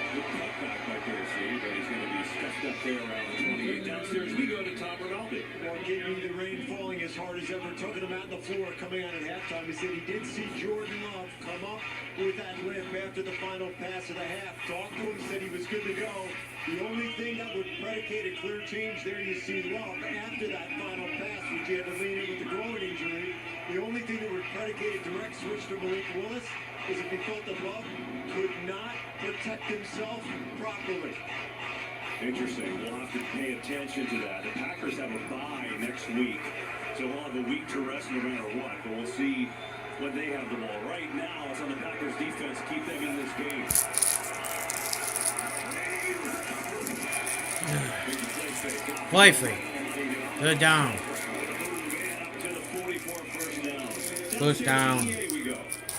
Good cutback by Dorsey, but he's going to be stuffed up there around the 28. Downstairs we go to Tom Rinaldi. Well, giving the rain falling as hard as ever, took him out on the floor coming out at halftime. He said he did see Jordan Love come up with that limp after the final pass of the half. Talked to him, said he was good to go. The only thing that would predicate a clear change there, you see Love after that final pass, which he had to lean in with the groin injury. The only thing that would predicate a direct switch to Malik Willis is if he felt that Love could not protect himself properly. Interesting. We'll have to pay attention to that. The Packers have a bye next week, so we'll have a week to rest no matter what. But we'll see when they have the ball. Right now, it's on the Packers' defense to keep them in this game. Play free. They're down. First down.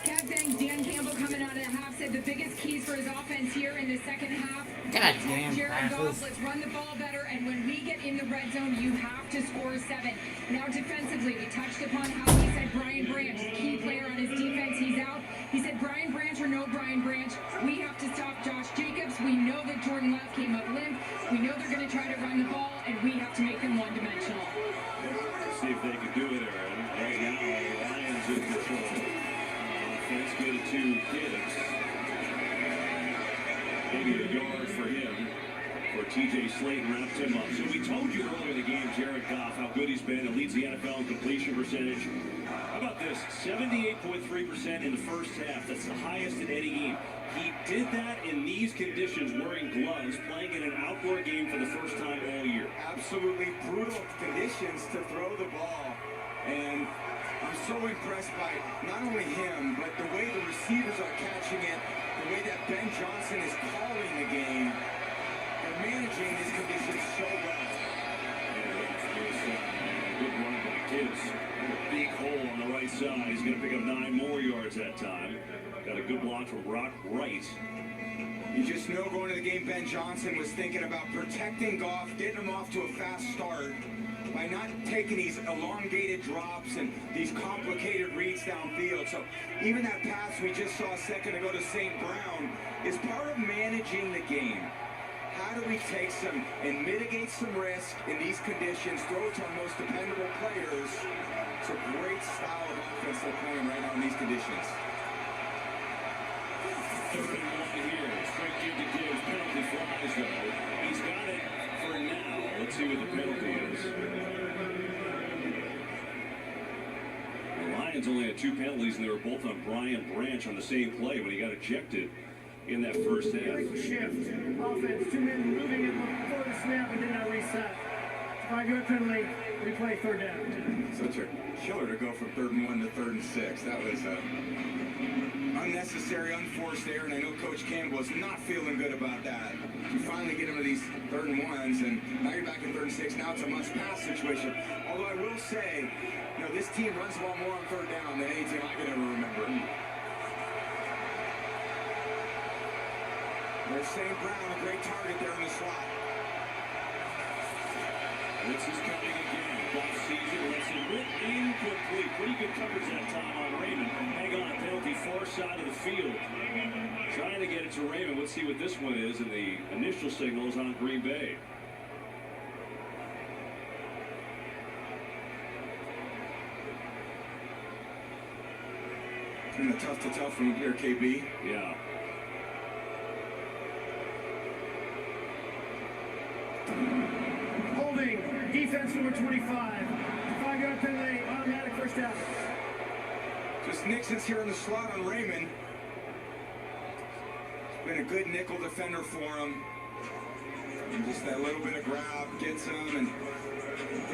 Captain Dan Campbell coming out of the half said the biggest keys for his offense here in the second half. Goddamn Jared Goff, Packers. let's run the ball better, and when we get in the red zone, you have to score 7. Now defensively, we touched upon how he said Brian Branch, the key player on his defense, he's out. He said Brian Branch or no Brian Branch, we have to stop Josh Jacobs. We know that Jordan Love came up limp. We know they're going to try to run the ball, and we have to make them one-dimensional. See if they can do it, Aaron. Right now, the Lions in control. Let's go to 2 kids. Maybe a yard for him. For TJ Slayton wrapped him up. So we told you earlier in the game, Jared Goff, how good he's been. It leads the NFL in completion percentage. about this? 78.3% in the first half. That's the highest in any game. He did that in these conditions, wearing gloves, playing in an outdoor game for the first time all year. Absolutely brutal conditions to throw the ball. And I'm so impressed by not only him, but the way the receivers are catching it, the way that Ben Johnson is calling the game. They're managing these conditions so well. Good run by Gibbs. A big hole on the right side. He's going to pick up 9 more yards that time. Got a good block from Brock Wright. You just know going to the game, Ben Johnson was thinking about protecting Goff, getting him off to a fast start by not taking these elongated drops and these complicated reads downfield. So even that pass we just saw a second ago to St. Brown is part of managing the game. How do we take some and mitigate some risk in these conditions, throw it to our most dependable players? It's a great style of offense they're playing right now in these conditions. 31 here. Straight give to Gibbs. Penalty flies, though. He's got it for now. Let's see what the penalty is. The Lions only had 2 penalties, and they were both on Brian Branch on the same play when he got ejected in that first half. Shift. Offense, 2 men moving it before the snap and did not reset. 5-yard penalty. Replay 3rd down. Such a killer to go from 3rd and 1 to 3rd and 6. That was unnecessary, unforced error, and I know Coach Campbell is not feeling good about that. You finally get him to these 3rd and 1s, and now you're back in 3rd and 6. Now it's a must-pass situation. Although I will say, you know, this team runs the ball more on 3rd down than any team I can ever remember. There's St. Brown, a great target there in the slot. This is coming again. Goff sees it, lets it rip incomplete. Pretty good coverage that time on Raymond. Hang on, a penalty far side of the field. Trying to get it to Raymond. Let's see what this one is. And the initial signal is on Green Bay. Kind of tough to tell from here, KB. Yeah. Holding. Defense number 25. 5-yard penalty. Automatic first down. Just Nixon's here in the slot on Raymond. It's been a good nickel defender for him. And just that little bit of grab gets him.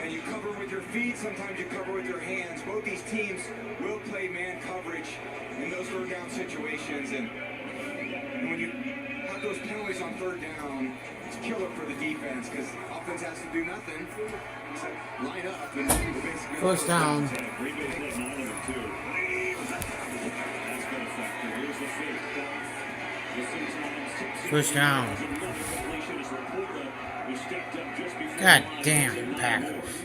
And you cover with your feet. Sometimes you cover with your hands. Both these teams will play man coverage in those 3rd down situations. And when you have those penalties on 3rd down, it's killer for the defense because offense has to do nothing. Line up and basically 1st down. First down. God damn, Packers.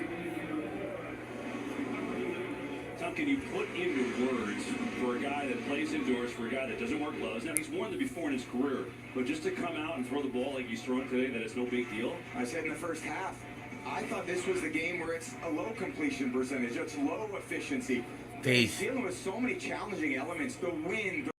Tom, can you put into words for a guy that plays indoors, for a guy that doesn't wear gloves? Now, he's worn them before in his career, but just to come out and throw the ball like he's throwing today, that it's no big deal? I said in the first half, I thought this was the game where it's a low completion percentage. It's low efficiency. Peace. Dealing with so many challenging elements. The wind,